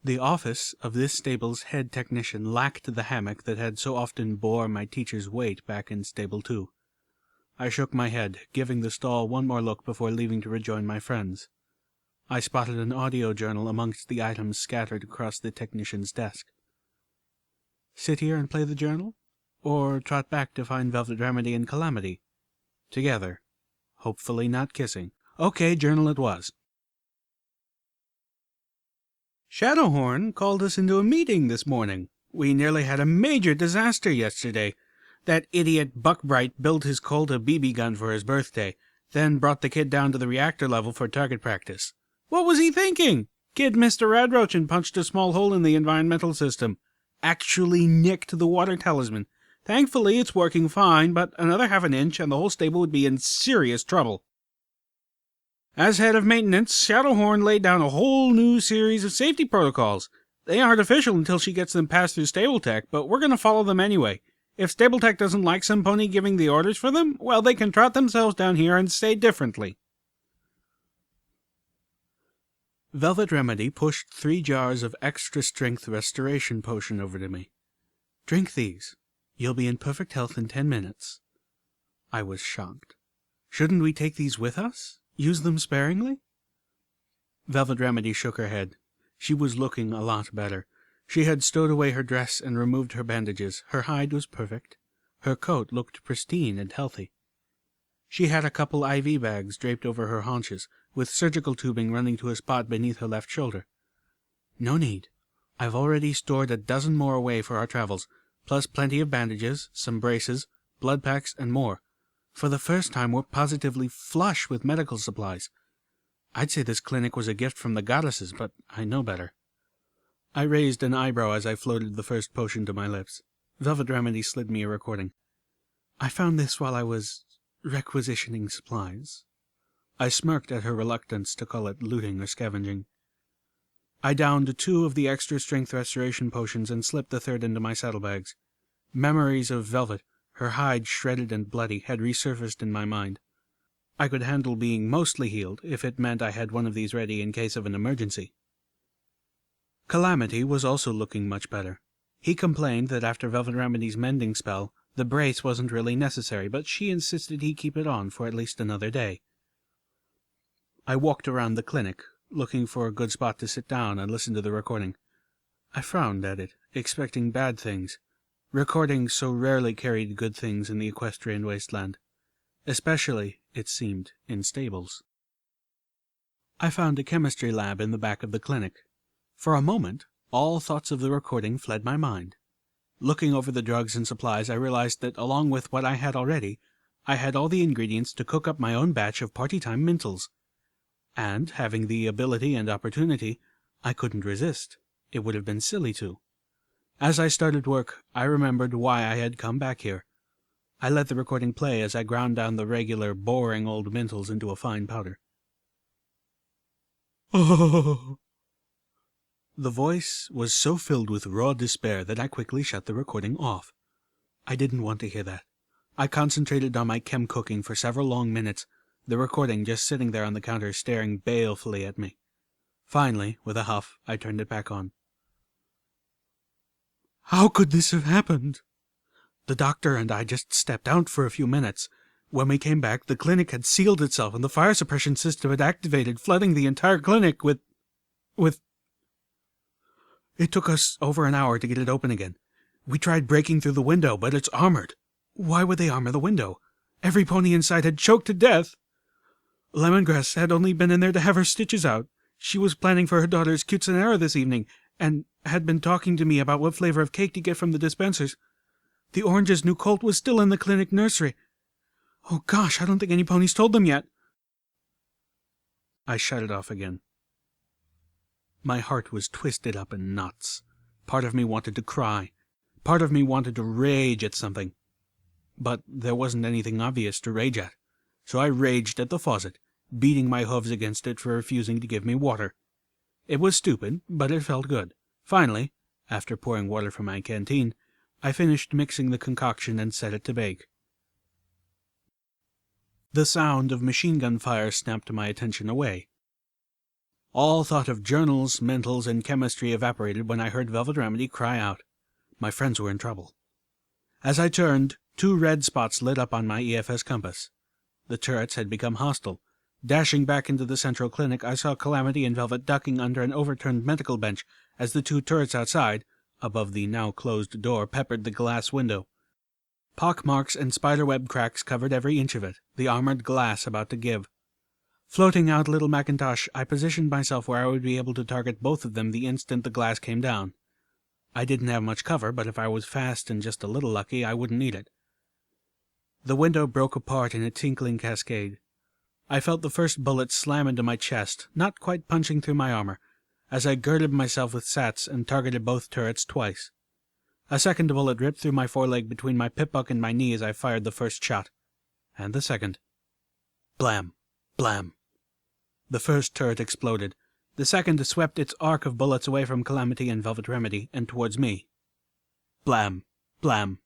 The office of this stable's head technician lacked the hammock that had so often bore my teacher's weight back in Stable 2. I shook my head, giving the stall one more look before leaving to rejoin my friends. I spotted an audio journal amongst the items scattered across the technician's desk. Sit here and play the journal? Or trot back to find Velvet Remedy and Calamity? Together. Hopefully not kissing. Okay, journal it was. Shadowhorn called us into a meeting this morning. We nearly had a major disaster yesterday. That idiot Buckbright built his Colt a BB gun for his birthday, then brought the kid down to the reactor level for target practice. What was he thinking? Kid missed a radroach and punched a small hole in the environmental system. Actually nicked the water talisman. Thankfully, it's working fine, but another half an inch and the whole stable would be in serious trouble. As head of maintenance, Shadowhorn laid down a whole new series of safety protocols. They aren't official until she gets them passed through Stabletech, but we're going to follow them anyway. If Stabletech doesn't like some pony giving the orders for them, well, they can trot themselves down here and say differently. Velvet Remedy pushed 3 jars of extra-strength restoration potion over to me. Drink these. You'll be in perfect health in 10 minutes. I was shocked. Shouldn't we take these with us? Use them sparingly? Velvet Remedy shook her head. She was looking a lot better. She had stowed away her dress and removed her bandages. Her hide was perfect. Her coat looked pristine and healthy. She had a couple IV bags draped over her haunches, with surgical tubing running to a spot beneath her left shoulder. No need. I've already stored a dozen more away for our travels, plus plenty of bandages, some braces, blood packs, and more. For the first time, we're positively flush with medical supplies. I'd say this clinic was a gift from the goddesses, but I know better. I raised an eyebrow as I floated the first potion to my lips. Velvet Remedy slid me a recording. I found this while I was requisitioning supplies. I smirked at her reluctance to call it looting or scavenging. I downed 2 of the extra strength restoration potions and slipped the third into my saddlebags. Memories of Velvet, her hide shredded and bloody, had resurfaced in my mind. I could handle being mostly healed if it meant I had one of these ready in case of an emergency. Calamity was also looking much better. He complained that after Velvet Remedy's mending spell, the brace wasn't really necessary, but she insisted he keep it on for at least another day. I walked around the clinic, looking for a good spot to sit down and listen to the recording. I frowned at it, expecting bad things. Recordings so rarely carried good things in the equestrian wasteland. Especially, it seemed, in stables. I found a chemistry lab in the back of the clinic. For a moment, all thoughts of the recording fled my mind. Looking over the drugs and supplies, I realized that along with what I had already, I had all the ingredients to cook up my own batch of party-time mintles. And, having the ability and opportunity, I couldn't resist. It would have been silly to. As I started work, I remembered why I had come back here. I let the recording play as I ground down the regular, boring old mintles into a fine powder. Oh! The voice was so filled with raw despair that I quickly shut the recording off. I didn't want to hear that. I concentrated on my chem cooking for several long minutes, the recording just sitting there on the counter staring balefully at me. Finally, with a huff, I turned it back on. How could this have happened? The doctor and I just stepped out for a few minutes. When we came back, the clinic had sealed itself and the fire suppression system had activated, flooding the entire clinic with... It took us over an hour to get it open again. We tried breaking through the window, but it's armored. Why would they armor the window? Every pony inside had choked to death. Lemongrass had only been in there to have her stitches out. She was planning for her daughter's quinceanera this evening, and had been talking to me about what flavor of cake to get from the dispensers. The Orange's new colt was still in the clinic nursery. Oh gosh, I don't think any ponies told them yet. I shut it off again. My heart was twisted up in knots. Part of me wanted to cry. Part of me wanted to rage at something. But there wasn't anything obvious to rage at, so I raged at the faucet, beating my hooves against it for refusing to give me water. It was stupid, but it felt good. Finally, after pouring water from my canteen, I finished mixing the concoction and set it to bake. The sound of machine gun fire snapped my attention away. All thought of journals, mentals, and chemistry evaporated when I heard Velvet Remedy cry out. My friends were in trouble. As I turned, 2 red spots lit up on my EFS compass. The turrets had become hostile. Dashing back into the central clinic, I saw Calamity and Velvet ducking under an overturned medical bench as the 2 turrets outside, above the now-closed door, peppered the glass window. Pockmarks and spiderweb cracks covered every inch of it, the armored glass about to give. Floating out Little Macintosh, I positioned myself where I would be able to target both of them the instant the glass came down. I didn't have much cover, but if I was fast and just a little lucky, I wouldn't need it. The window broke apart in a tinkling cascade. I felt the first bullet slam into my chest, not quite punching through my armor, as I girded myself with sats and targeted both turrets twice. A second bullet ripped through my foreleg between my pip-buck and my knee as I fired the first shot. And the second. Blam! Blam! The first turret exploded. The second swept its arc of bullets away from Calamity and Velvet Remedy and towards me. Blam! Blam!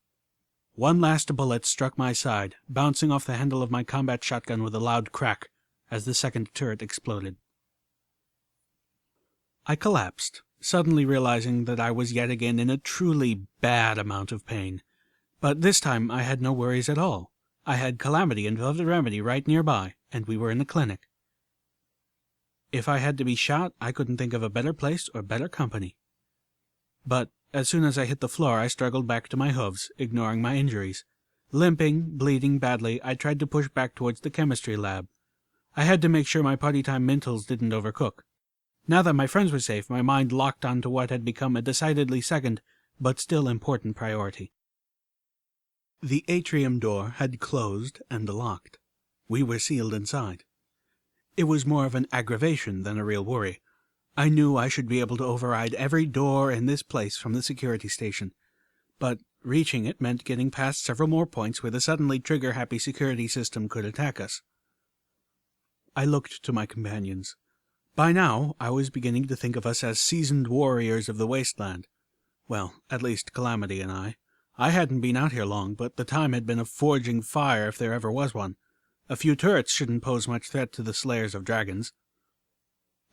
One last bullet struck my side, bouncing off the handle of my combat shotgun with a loud crack as the second turret exploded. I collapsed, suddenly realizing that I was yet again in a truly bad amount of pain. But this time I had no worries at all. I had Calamity and Velvet Remedy right nearby, and we were in the clinic. If I had to be shot, I couldn't think of a better place or better company. But as soon as I hit the floor, I struggled back to my hooves, ignoring my injuries. Limping, bleeding badly, I tried to push back towards the chemistry lab. I had to make sure my party time mintles didn't overcook. Now that my friends were safe, my mind locked onto what had become a decidedly second, but still important priority. The atrium door had closed and locked. We were sealed inside. It was more of an aggravation than a real worry. I knew I should be able to override every door in this place from the security station, but reaching it meant getting past several more points where the suddenly trigger-happy security system could attack us. I looked to my companions. By now, I was beginning to think of us as seasoned warriors of the wasteland. Well, at least Calamity and I. I hadn't been out here long, but the time had been a forging fire if there ever was one. A few turrets shouldn't pose much threat to the slayers of dragons.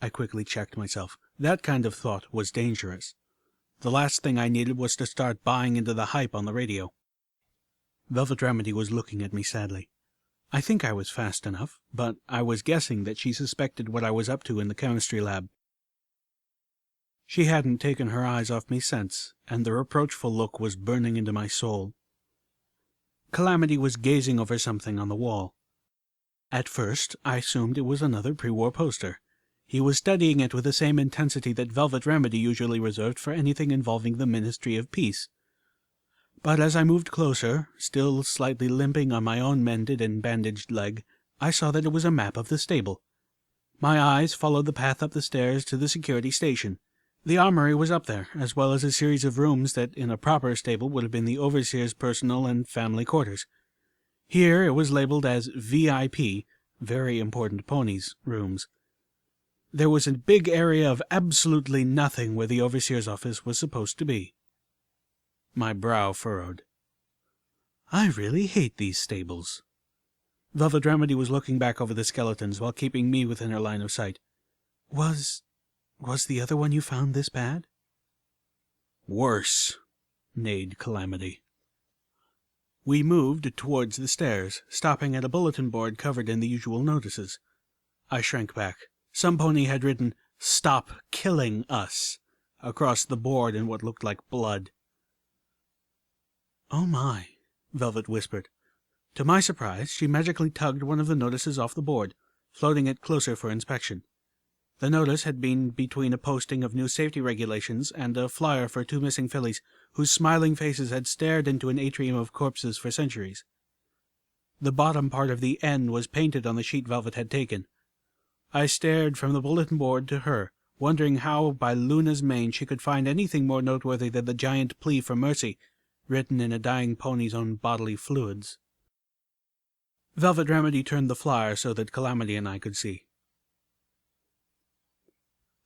I quickly checked myself. That kind of thought was dangerous. The last thing I needed was to start buying into the hype on the radio. Velvet Remedy was looking at me sadly. I think I was fast enough, but I was guessing that she suspected what I was up to in the chemistry lab. She hadn't taken her eyes off me since, and the reproachful look was burning into my soul. Calamity was gazing over something on the wall. At first, I assumed it was another pre-war poster. He was studying it with the same intensity that Velvet Remedy usually reserved for anything involving the Ministry of Peace. But as I moved closer, still slightly limping on my own mended and bandaged leg, I saw that it was a map of the stable. My eyes followed the path up the stairs to the security station. The armory was up there, as well as a series of rooms that in a proper stable would have been the overseer's personal and family quarters. Here it was labeled as VIP, Very Important Ponies, rooms. There was a big area of absolutely nothing where the overseer's office was supposed to be. My brow furrowed. I really hate these stables. Velvet Remedy was looking back over the skeletons while keeping me within her line of sight. Was the other one you found this bad? Worse, neighed Calamity. We moved towards the stairs, stopping at a bulletin board covered in the usual notices. I shrank back. Some pony had written, "Stop killing us," across the board in what looked like blood. "Oh my," Velvet whispered. To my surprise, she magically tugged one of the notices off the board, floating it closer for inspection. The notice had been between a posting of new safety regulations and a flyer for 2 missing fillies whose smiling faces had stared into an atrium of corpses for centuries. The bottom part of the N was painted on the sheet Velvet had taken. I stared from the bulletin board to her, wondering how by Luna's mane she could find anything more noteworthy than the giant plea for mercy, written in a dying pony's own bodily fluids. Velvet Remedy turned the flyer so that Calamity and I could see.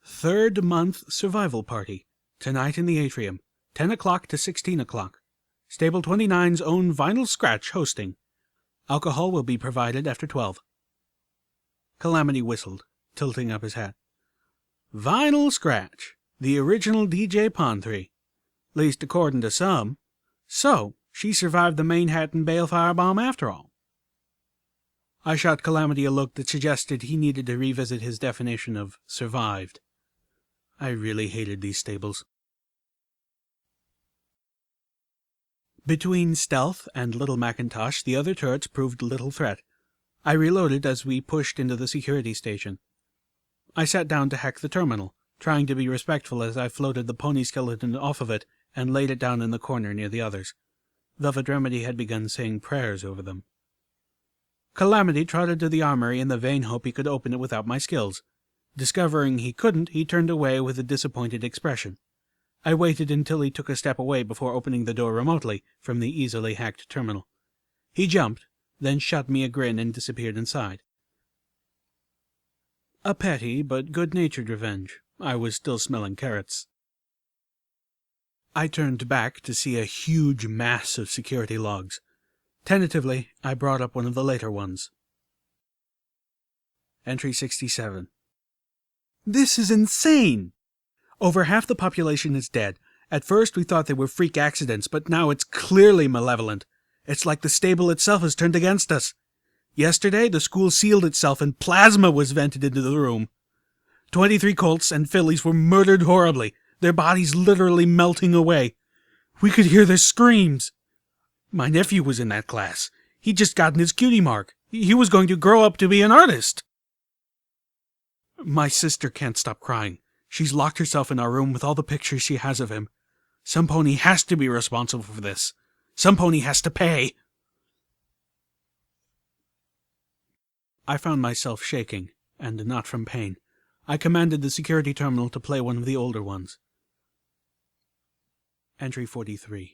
3rd month survival party. Tonight in the atrium. 10 o'clock to 16 o'clock. Stable 29's own Vinyl Scratch hosting. Alcohol will be provided after 12. Calamity whistled, tilting up his hat. Vinyl Scratch. The original DJ Pon-3. Least according to some. So, she survived the Manhattan Balefire bomb after all. I shot Calamity a look that suggested he needed to revisit his definition of survived. I really hated these stables. Between Stealth and Little Macintosh, the other turrets proved little threat. I reloaded as we pushed into the security station. I sat down to hack the terminal, trying to be respectful as I floated the pony skeleton off of it and laid it down in the corner near the others. Velvet Remedy had begun saying prayers over them. Calamity trotted to the armory in the vain hope he could open it without my skills. Discovering he couldn't, he turned away with a disappointed expression. I waited until he took a step away before opening the door remotely from the easily hacked terminal. He jumped, then shot me a grin and disappeared inside. A petty but good-natured revenge. I was still smelling carrots. I turned back to see a huge mass of security logs. Tentatively, I brought up one of the later ones. Entry 67. This is insane! Over half the population is dead. At first we thought they were freak accidents, but now it's clearly malevolent. It's like the stable itself has turned against us. Yesterday, the school sealed itself and plasma was vented into the room. 23 colts and fillies were murdered horribly, their bodies literally melting away. We could hear their screams. My nephew was in that class. He'd just gotten his cutie mark. He was going to grow up to be an artist. My sister can't stop crying. She's locked herself in our room with all the pictures she has of him. Some pony has to be responsible for this. Some pony has to pay. I found myself shaking, and not from pain. I commanded the security terminal to play one of the older ones. Entry 43.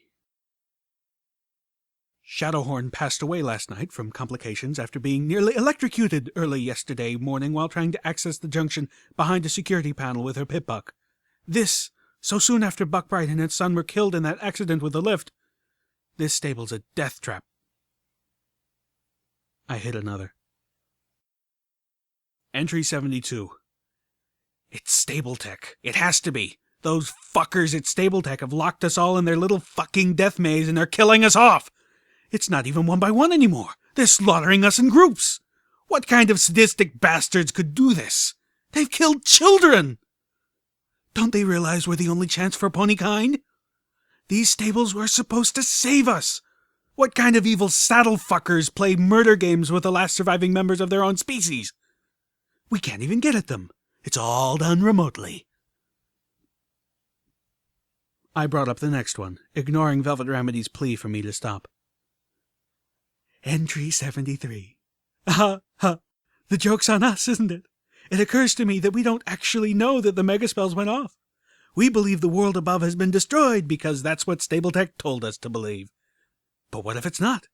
Shadowhorn passed away last night from complications after being nearly electrocuted early yesterday morning while trying to access the junction behind a security panel with her pip-buck. This, so soon after Buckbright and his son were killed in that accident with the lift. This stable's a death trap. I hit another. Entry 72. It's Stable Tech. It has to be. Those fuckers at Stable Tech have locked us all in their little fucking death maze and are killing us off. It's not even 1 by 1 anymore. They're slaughtering us in groups. What kind of sadistic bastards could do this? They've killed children! Don't they realize we're the only chance for ponykind? These stables were supposed to save us. What kind of evil saddle fuckers play murder games with the last surviving members of their own species? We can't even get at them. It's all done remotely. I brought up the next one, ignoring Velvet Remedy's plea for me to stop. Entry 73. The joke's on us, isn't it? It occurs to me that we don't actually know that the megaspells went off. We believe the world above has been destroyed because that's what Stabletech told us to believe. But what if it's not?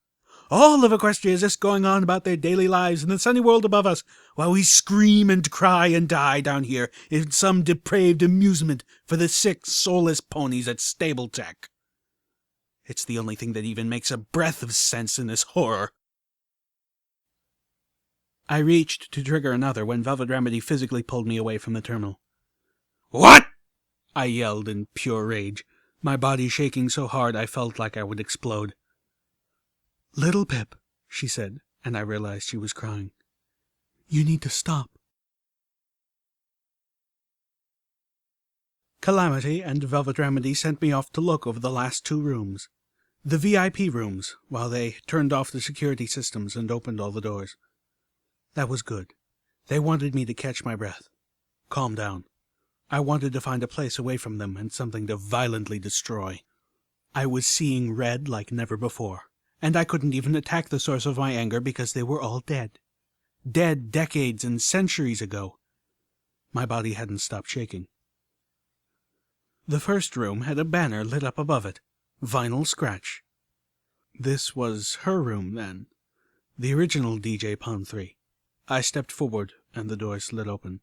All of Equestria is just going on about their daily lives in the sunny world above us, while we scream and cry and die down here in some depraved amusement for the sick, soulless ponies at Stabletech. It's the only thing that even makes a breath of sense in this horror. I reached to trigger another when Velvet Remedy physically pulled me away from the terminal. "What?" I yelled in pure rage, my body shaking so hard I felt like I would explode. "Little Pip," she said, and I realized she was crying. "You need to stop." Calamity and Velvet Remedy sent me off to look over the last 2 rooms. The VIP rooms, while they turned off the security systems and opened all the doors. That was good. They wanted me to catch my breath. Calm down. I wanted to find a place away from them and something to violently destroy. I was seeing red like never before, and I couldn't even attack the source of my anger because they were all dead. Dead decades and centuries ago. My body hadn't stopped shaking. The first room had a banner lit up above it. Vinyl scratch. This was her room, then. The original DJ Pond 3. I stepped forward, and the door slid open.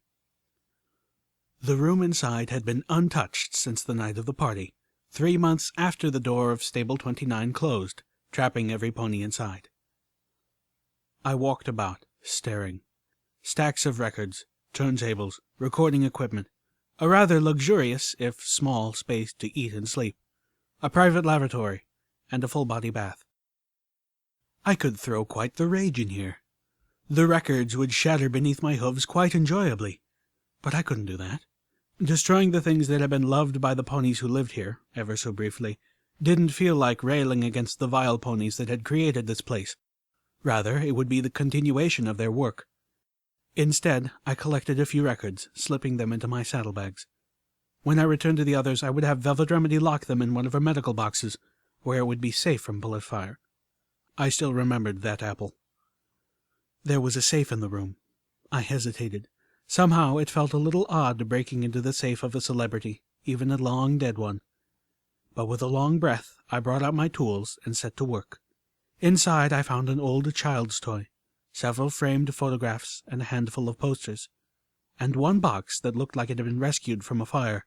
The room inside had been untouched since the night of the party, 3 months after the door of Stable 29 closed, trapping every pony inside. I walked about, staring. Stacks of records, turntables, recording equipment, a rather luxurious, if small, space to eat and sleep, a private lavatory, and a full-body bath. I could throw quite the rage in here. The records would shatter beneath my hooves quite enjoyably, but I couldn't do that. Destroying the things that had been loved by the ponies who lived here, ever so briefly, didn't feel like railing against the vile ponies that had created this place. Rather, it would be the continuation of their work. Instead, I collected a few records, slipping them into my saddlebags. When I returned to the others, I would have Velvet Remedy lock them in one of her medical boxes, where it would be safe from bullet fire. I still remembered that apple. There was a safe in the room. I hesitated. Somehow it felt a little odd breaking into the safe of a celebrity, even a long-dead one. But with a long breath, I brought out my tools and set to work. Inside I found an old child's toy, several framed photographs, and a handful of posters, and one box that looked like it had been rescued from a fire.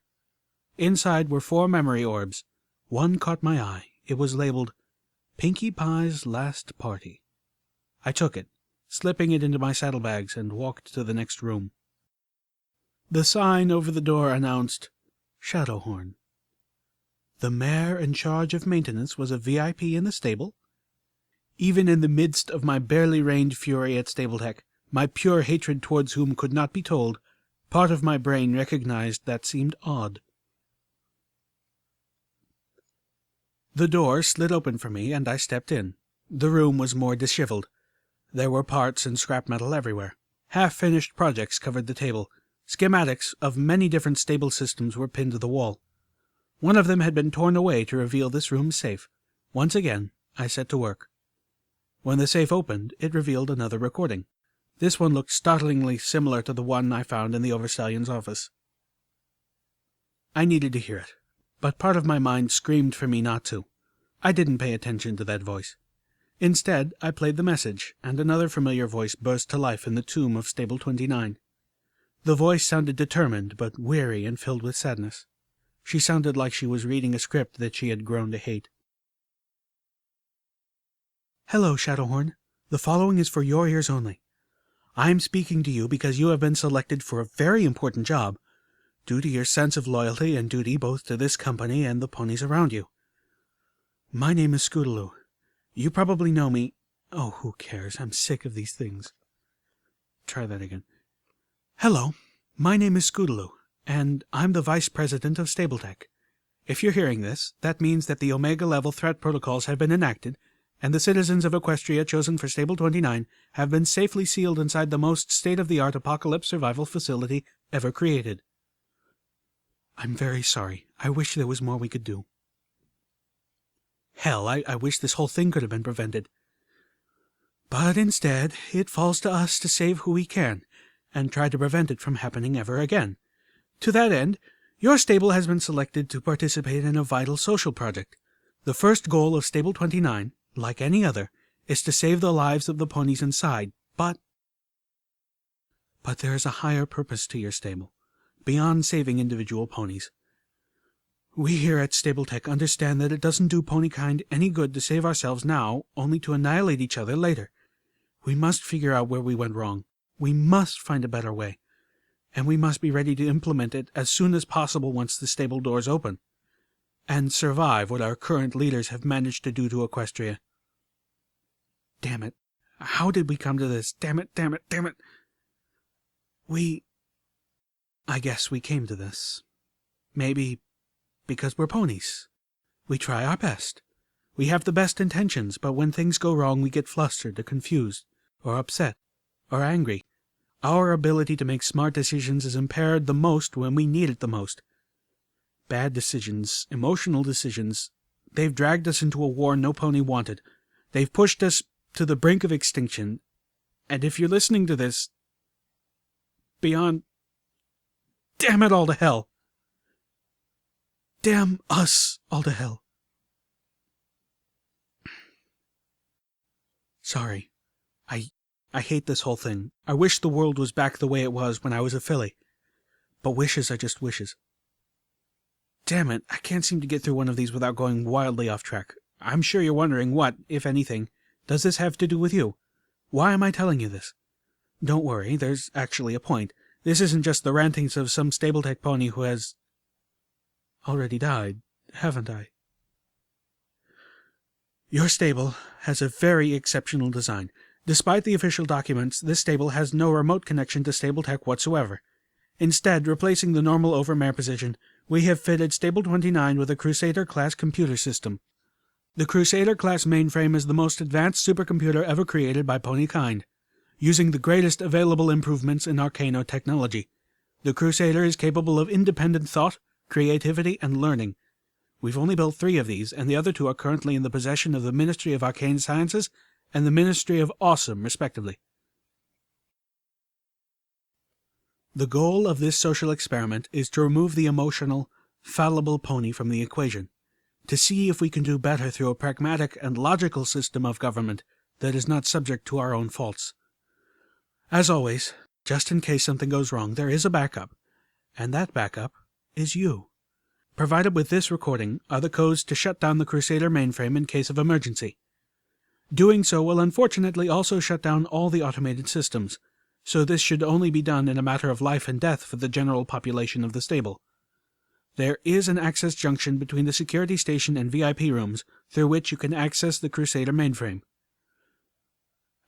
Inside were 4 memory orbs. One caught my eye. It was labeled, "Pinkie Pie's Last Party." I took it, slipping it into my saddlebags, and walked to the next room. The sign over the door announced, "Shadowhorn." The mare in charge of maintenance was a VIP in the stable? Even in the midst of my barely reined fury at Stabletech, my pure hatred towards whom could not be told, part of my brain recognized that seemed odd. The door slid open for me, and I stepped in. The room was more disheveled. There were parts and scrap metal everywhere. Half-finished projects covered the table. Schematics of many different stable systems were pinned to the wall. One of them had been torn away to reveal this room's safe. Once again, I set to work. When the safe opened, it revealed another recording. This one looked startlingly similar to the one I found in the Overstallion's office. I needed to hear it, but part of my mind screamed for me not to. I didn't pay attention to that voice. Instead, I played the message, and another familiar voice burst to life in the tomb of Stable 29. The voice sounded determined, but weary and filled with sadness. She sounded like she was reading a script that she had grown to hate. "Hello, Shadowhorn. The following is for your ears only. I am speaking to you because you have been selected for a very important job, due to your sense of loyalty and duty both to this company and the ponies around you. My name is Scootaloo. You probably know me. Oh, who cares? I'm sick of these things. Try that again. Hello, my name is Scootaloo, and I'm the Vice President of Stabletech. If you're hearing this, that means that the Omega-level threat protocols have been enacted, and the citizens of Equestria chosen for Stable 29 have been safely sealed inside the most state-of-the-art apocalypse survival facility ever created. I'm very sorry. I wish there was more we could do. Hell, I wish this whole thing could have been prevented. But instead, it falls to us to save who we can, and try to prevent it from happening ever again. To that end, Your stable has been selected to participate in a vital social project. The first goal of Stable 29, like any other, is to save the lives of the ponies inside, but there is a higher purpose to your stable, beyond saving individual ponies. We here at StableTech understand that it doesn't do ponykind any good to save ourselves now, only to annihilate each other later. We must figure out where we went wrong. We must find a better way. And we must be ready to implement it as soon as possible once the stable doors open. And survive what our current leaders have managed to do to Equestria. Damn it. How did we come to this? Damn it, damn it, damn it. I guess we came to this. Maybe because we're ponies. We try our best. We have the best intentions, but when things go wrong we get flustered or confused, or upset, or angry. Our ability to make smart decisions is impaired the most when we need it the most. Bad decisions, emotional decisions, they've dragged us into a war no pony wanted. They've pushed us to the brink of extinction. And if you're listening to this, beyond... Damn it all to hell! Damn us all to hell. Sorry. I hate this whole thing. I wish the world was back the way it was when I was a filly. But wishes are just wishes. Damn it, I can't seem to get through one of these without going wildly off track. I'm sure you're wondering what, if anything, does this have to do with you? Why am I telling you this? Don't worry, there's actually a point. This isn't just the rantings of some StableTech pony who has... already died, haven't I? Your stable has a very exceptional design. Despite the official documents, this stable has no remote connection to StableTech whatsoever. Instead, replacing the normal overmare position, we have fitted Stable 29 with a Crusader-class computer system. The Crusader-class mainframe is the most advanced supercomputer ever created by ponykind, using the greatest available improvements in Arcano technology. The Crusader is capable of independent thought, creativity, and learning. We've only built 3 of these, and the other 2 are currently in the possession of the Ministry of Arcane Sciences and the Ministry of Awesome, respectively. The goal of this social experiment is to remove the emotional, fallible pony from the equation, to see if we can do better through a pragmatic and logical system of government that is not subject to our own faults. As always, just in case something goes wrong, there is a backup, and that backup is you. Provided with this recording are the codes to shut down the Crusader mainframe in case of emergency. Doing so will unfortunately also shut down all the automated systems, so this should only be done in a matter of life and death for the general population of the stable. There is an access junction between the security station and VIP rooms through which you can access the Crusader mainframe.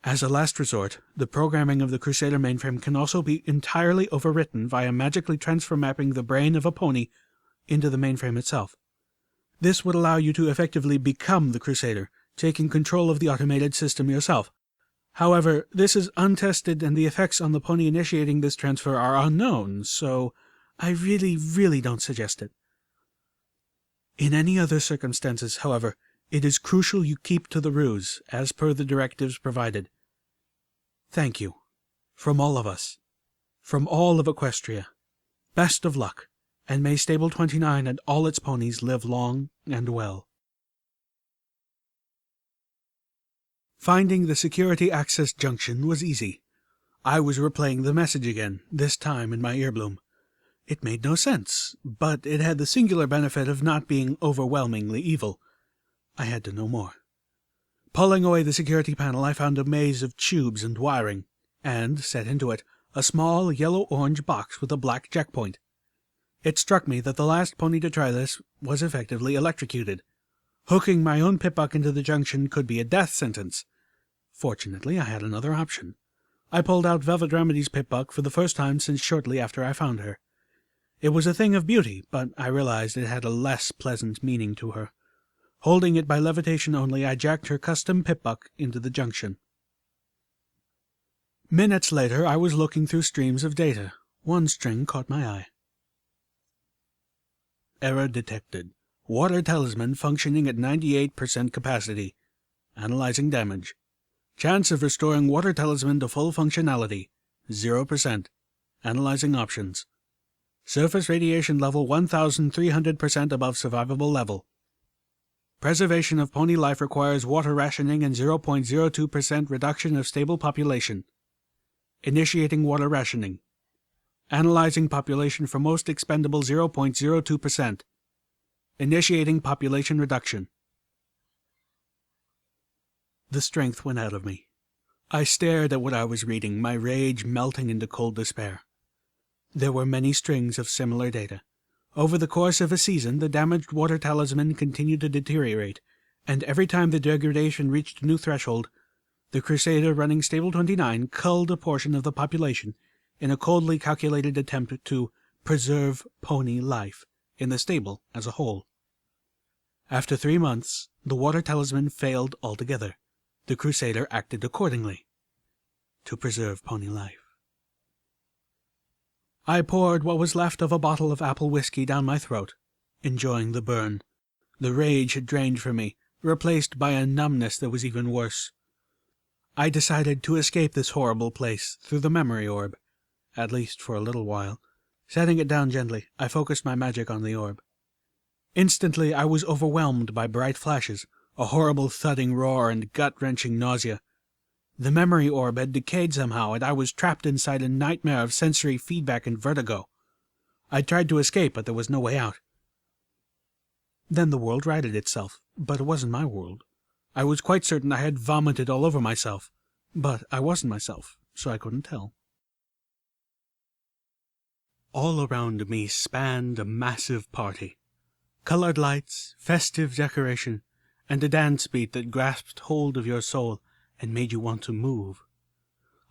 As a last resort, the programming of the Crusader mainframe can also be entirely overwritten via magically transfer mapping the brain of a pony into the mainframe itself. This would allow you to effectively become the Crusader, taking control of the automated system yourself. However, this is untested and the effects on the pony initiating this transfer are unknown, so I really don't suggest it. In any other circumstances, however, it is crucial you keep to the ruse, as per the directives provided. Thank you. From all of us. From all of Equestria. Best of luck, and may Stable 29 and all its ponies live long and well. Finding the security access junction was easy. I was replaying the message again, this time in my earbloom. It made no sense, but it had the singular benefit of not being overwhelmingly evil. I had to know more. Pulling away the security panel, I found a maze of tubes and wiring, and, set into it, a small yellow-orange box with a black checkpoint. It struck me that the last pony to try this was effectively electrocuted. Hooking my own Pip-Buck into the junction could be a death sentence. Fortunately, I had another option. I pulled out Velvet Remedy's Pip-Buck for the first time since shortly after I found her. It was a thing of beauty, but I realized it had a less pleasant meaning to her. Holding it by levitation only, I jacked her custom Pip-Buck into the junction. Minutes later, I was looking through streams of data. One string caught my eye. Error detected. Water talisman functioning at 98% capacity. Analyzing damage. Chance of restoring water talisman to full functionality, 0%. Analyzing options. Surface radiation level 1,300% above survivable level. Preservation of pony life requires water rationing and 0.02% reduction of stable population. Initiating water rationing. Analyzing population for most expendable 0.02%. Initiating population reduction. The strength went out of me. I stared at what I was reading, my rage melting into cold despair. There were many strings of similar data. Over the course of a season, the damaged water talisman continued to deteriorate, and every time the degradation reached a new threshold, the crusader running Stable 29 culled a portion of the population in a coldly calculated attempt to preserve pony life in the stable as a whole. After 3 months, the water talisman failed altogether. The crusader acted accordingly to preserve pony life. I poured what was left of a bottle of apple whiskey down my throat, enjoying the burn. The rage had drained from me, replaced by a numbness that was even worse. I decided to escape this horrible place through the memory orb, at least for a little while. Setting it down gently, I focused my magic on the orb. Instantly I was overwhelmed by bright flashes, a horrible thudding roar, and gut-wrenching nausea. The memory orb had decayed somehow, and I was trapped inside a nightmare of sensory feedback and vertigo. I tried to escape, but there was no way out. Then the world righted itself, but it wasn't my world. I was quite certain I had vomited all over myself, but I wasn't myself, so I couldn't tell. All around me spanned a massive party. Colored lights, festive decoration, and a dance beat that grasped hold of your soul and made you want to move.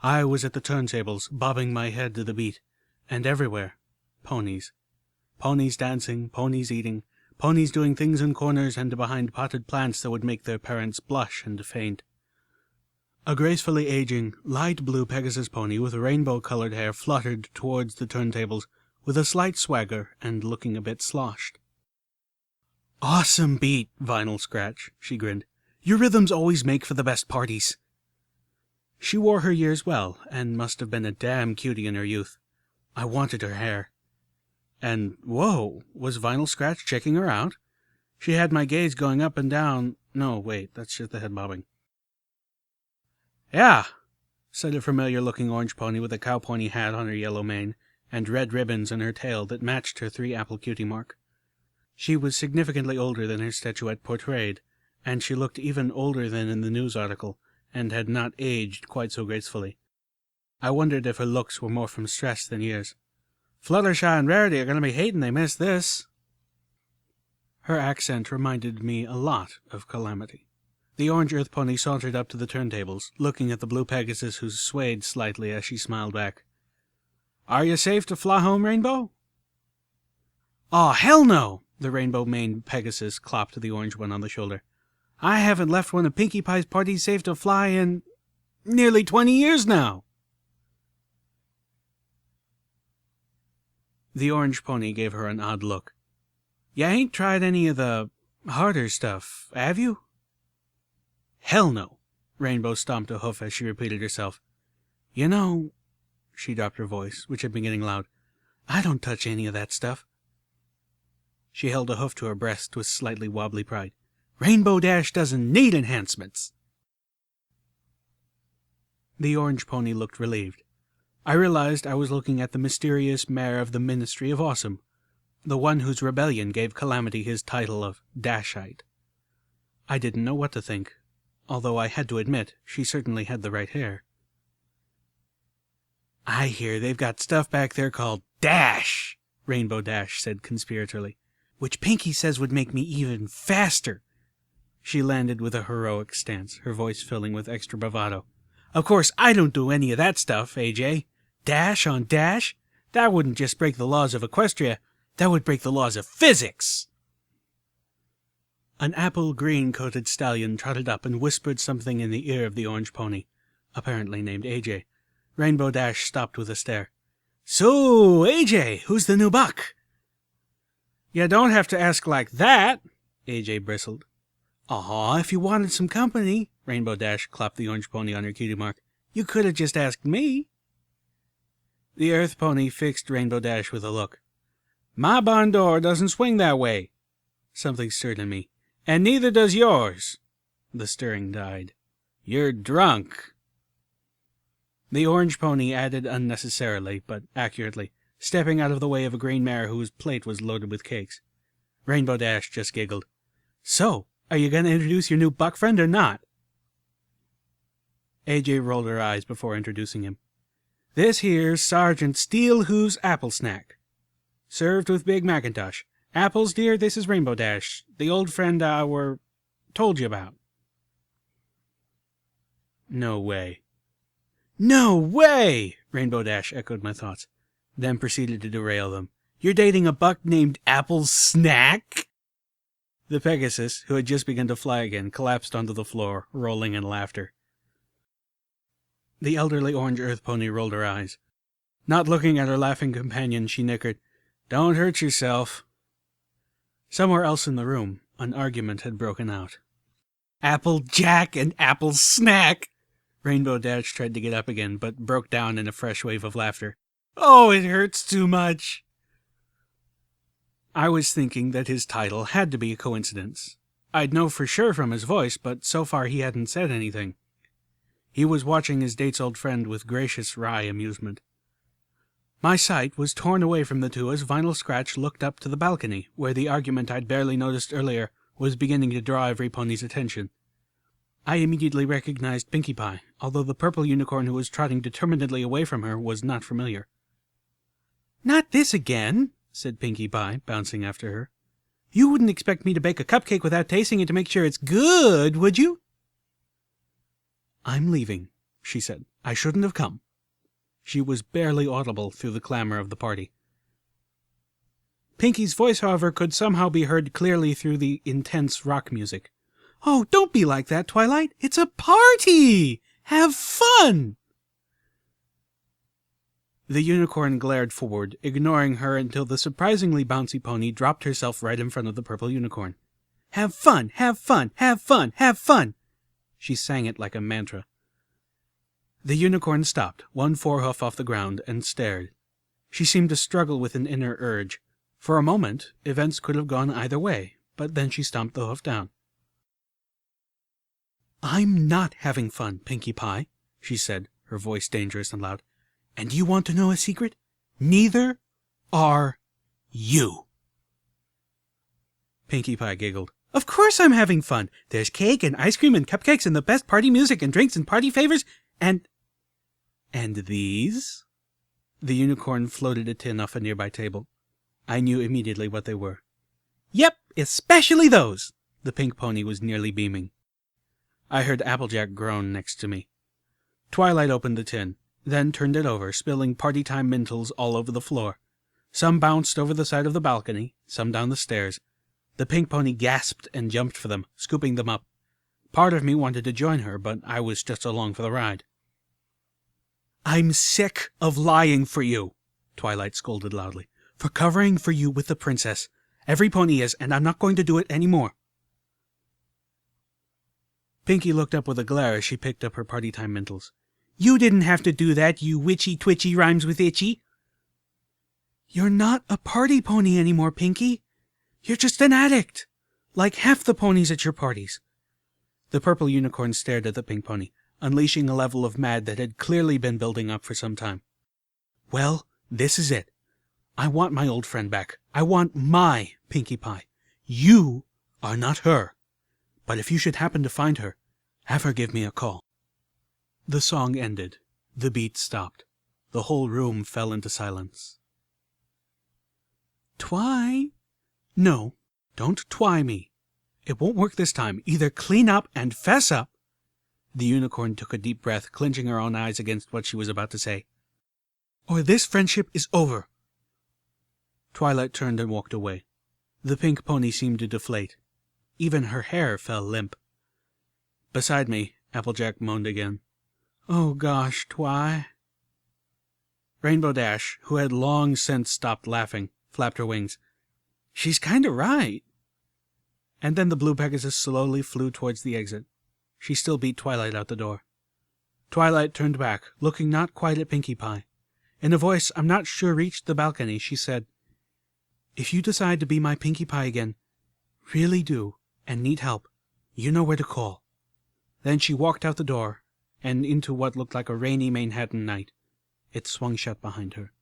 I was at the turntables, bobbing my head to the beat, and everywhere, ponies. Ponies dancing, ponies eating, ponies doing things in corners and behind potted plants that would make their parents blush and faint. A gracefully aging, light blue Pegasus pony with rainbow-colored hair fluttered towards the turntables with a slight swagger and looking a bit sloshed. "Awesome beat, Vinyl Scratch," she grinned. "Your rhythms always make for the best parties." She wore her years well, and must have been a damn cutie in her youth. I wanted her hair. And, whoa, was Vinyl Scratch checking her out? She had my gaze going up and down. No, wait, that's just the head bobbing. "Yeah," said a familiar-looking orange pony with a cow-pony hat on her yellow mane, and red ribbons in her tail that matched her 3-apple cutie mark. She was significantly older than her statuette portrayed, and she looked even older than in the news article, and had not aged quite so gracefully. I wondered if her looks were more from stress than years. "Fluttershy and Rarity are going to be hating they missed this." Her accent reminded me a lot of Calamity. The orange earth pony sauntered up to the turntables, looking at the blue Pegasus, who swayed slightly as she smiled back. "Are you safe to fly home, Rainbow?" "Aw, hell no!" The rainbow-maned Pegasus clopped the orange one on the shoulder. "I haven't left one of Pinkie Pie's parties safe to fly in nearly 20 years now." The orange pony gave her an odd look. "You ain't tried any of the harder stuff, have you?" "Hell no!" Rainbow stomped a hoof as she repeated herself. "You know," she dropped her voice, which had been getting loud, "I don't touch any of that stuff." She held a hoof to her breast with slightly wobbly pride. "Rainbow Dash doesn't need enhancements." The orange pony looked relieved. I realized I was looking at the mysterious mayor of the Ministry of Awesome, the one whose rebellion gave Calamity his title of Dashite. I didn't know what to think, although I had to admit she certainly had the right hair. "I hear they've got stuff back there called Dash," Rainbow Dash said conspiratorially, "which Pinkie says would make me even faster." She landed with a heroic stance, her voice filling with extra bravado. "Of course, I don't do any of that stuff, AJ. Dash on Dash? That wouldn't just break the laws of Equestria, that would break the laws of physics." An apple-green-coated stallion trotted up and whispered something in the ear of the orange pony, apparently named AJ. Rainbow Dash stopped with a stare. "So, AJ, who's the new buck?" "You don't have to ask like that," AJ bristled. "Aw, if you wanted some company," Rainbow Dash clapped the orange pony on her cutie mark, "you could have just asked me." The earth pony fixed Rainbow Dash with a look. My barn door doesn't swing that way. Something stirred in me. And neither does yours. The stirring died. You're drunk. The orange pony added unnecessarily, but accurately, stepping out of the way of a green mare whose plate was loaded with cakes. Rainbow Dash just giggled. So, are you going to introduce your new buck friend or not? AJ rolled her eyes before introducing him. This here's Sergeant Steelhooves Apple Snack. Served with Big Macintosh. Apples, dear, this is Rainbow Dash, the old friend I told you about. No way. No way! Rainbow Dash echoed my thoughts, then proceeded to derail them. You're dating a buck named Apple Snack? The Pegasus, who had just begun to fly again, collapsed onto the floor, rolling in laughter. The elderly orange earth pony rolled her eyes. Not looking at her laughing companion, she nickered, Don't hurt yourself. Somewhere else in the room, an argument had broken out. Applejack and Apple Snack! Rainbow Dash tried to get up again, but broke down in a fresh wave of laughter. Oh, it hurts too much! I was thinking that his title had to be a coincidence. I'd know for sure from his voice, but so far he hadn't said anything. He was watching his date's old friend with gracious, wry amusement. My sight was torn away from the two as Vinyl Scratch looked up to the balcony, where the argument I'd barely noticed earlier was beginning to draw every pony's attention. I immediately recognized Pinkie Pie, although the purple unicorn who was trotting determinedly away from her was not familiar. Not this again, said Pinkie Pie, bouncing after her. You wouldn't expect me to bake a cupcake without tasting it to make sure it's good, would you? I'm leaving, she said. I shouldn't have come. She was barely audible through the clamor of the party. Pinkie's voice, however, could somehow be heard clearly through the intense rock music. Oh, don't be like that, Twilight. It's a party! Have fun! The unicorn glared forward, ignoring her until the surprisingly bouncy pony dropped herself right in front of the purple unicorn. Have fun! Have fun! Have fun! Have fun! She sang it like a mantra. The unicorn stopped, one forehoof off the ground, and stared. She seemed to struggle with an inner urge. For a moment, events could have gone either way, but then she stomped the hoof down. I'm not having fun, Pinkie Pie, she said, her voice dangerous and loud. And you want to know a secret? Neither are you. Pinkie Pie giggled. Of course I'm having fun. There's cake and ice cream and cupcakes and the best party music and drinks and party favors and these? The unicorn floated a tin off a nearby table. I knew immediately what they were. Yep, especially those. The pink pony was nearly beaming. I heard Applejack groan next to me. Twilight opened the tin, then turned it over, spilling party-time mintles all over the floor. Some bounced over the side of the balcony, some down the stairs. The pink pony gasped and jumped for them, scooping them up. Part of me wanted to join her, but I was just along for the ride. I'm sick of lying for you, Twilight scolded loudly. For covering for you with the princess. Every pony is, and I'm not going to do it any more. Pinkie looked up with a glare as she picked up her party-time mintles. You didn't have to do that, you witchy-twitchy rhymes with itchy. You're not a party pony anymore, Pinkie. You're just an addict, like half the ponies at your parties. The purple unicorn stared at the pink pony, unleashing a level of mad that had clearly been building up for some time. Well, this is it. I want my old friend back. I want my Pinkie Pie. You are not her. But if you should happen to find her, have her give me a call. The song ended. The beat stopped. The whole room fell into silence. Twy? No, don't twy me. It won't work this time. Either clean up and fess up. The unicorn took a deep breath, clenching her own eyes against what she was about to say. Or this friendship is over. Twilight turned and walked away. The pink pony seemed to deflate. Even her hair fell limp. Beside me, Applejack moaned again. Oh gosh, Twy. Rainbow Dash, who had long since stopped laughing, flapped her wings. She's kinda right. And then the blue Pegasus slowly flew towards the exit. She still beat Twilight out the door. Twilight turned back, looking not quite at Pinkie Pie. In a voice I'm not sure reached the balcony, she said, If you decide to be my Pinkie Pie again, really do, and need help, you know where to call." Then she walked out the door, and into what looked like a rainy Manhattan night. It swung shut behind her.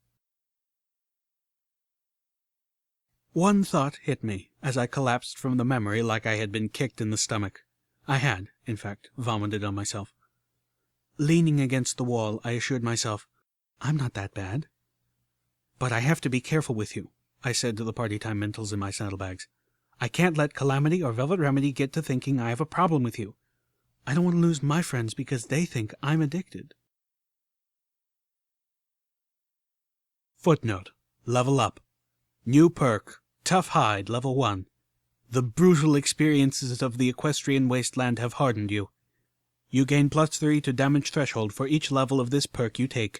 One thought hit me as I collapsed from the memory like I had been kicked in the stomach. I had, in fact, vomited on myself. Leaning against the wall, I assured myself, "I'm not that bad." "But I have to be careful with you," I said to the party-time mentals in my saddlebags. "I can't let Calamity or Velvet Remedy get to thinking I have a problem with you. I don't want to lose my friends because they think I'm addicted." Footnote: Level Up. New perk, Tough Hide, Level 1. The brutal experiences of the Equestrian wasteland have hardened you. You gain +3 to damage threshold for each level of this perk you take.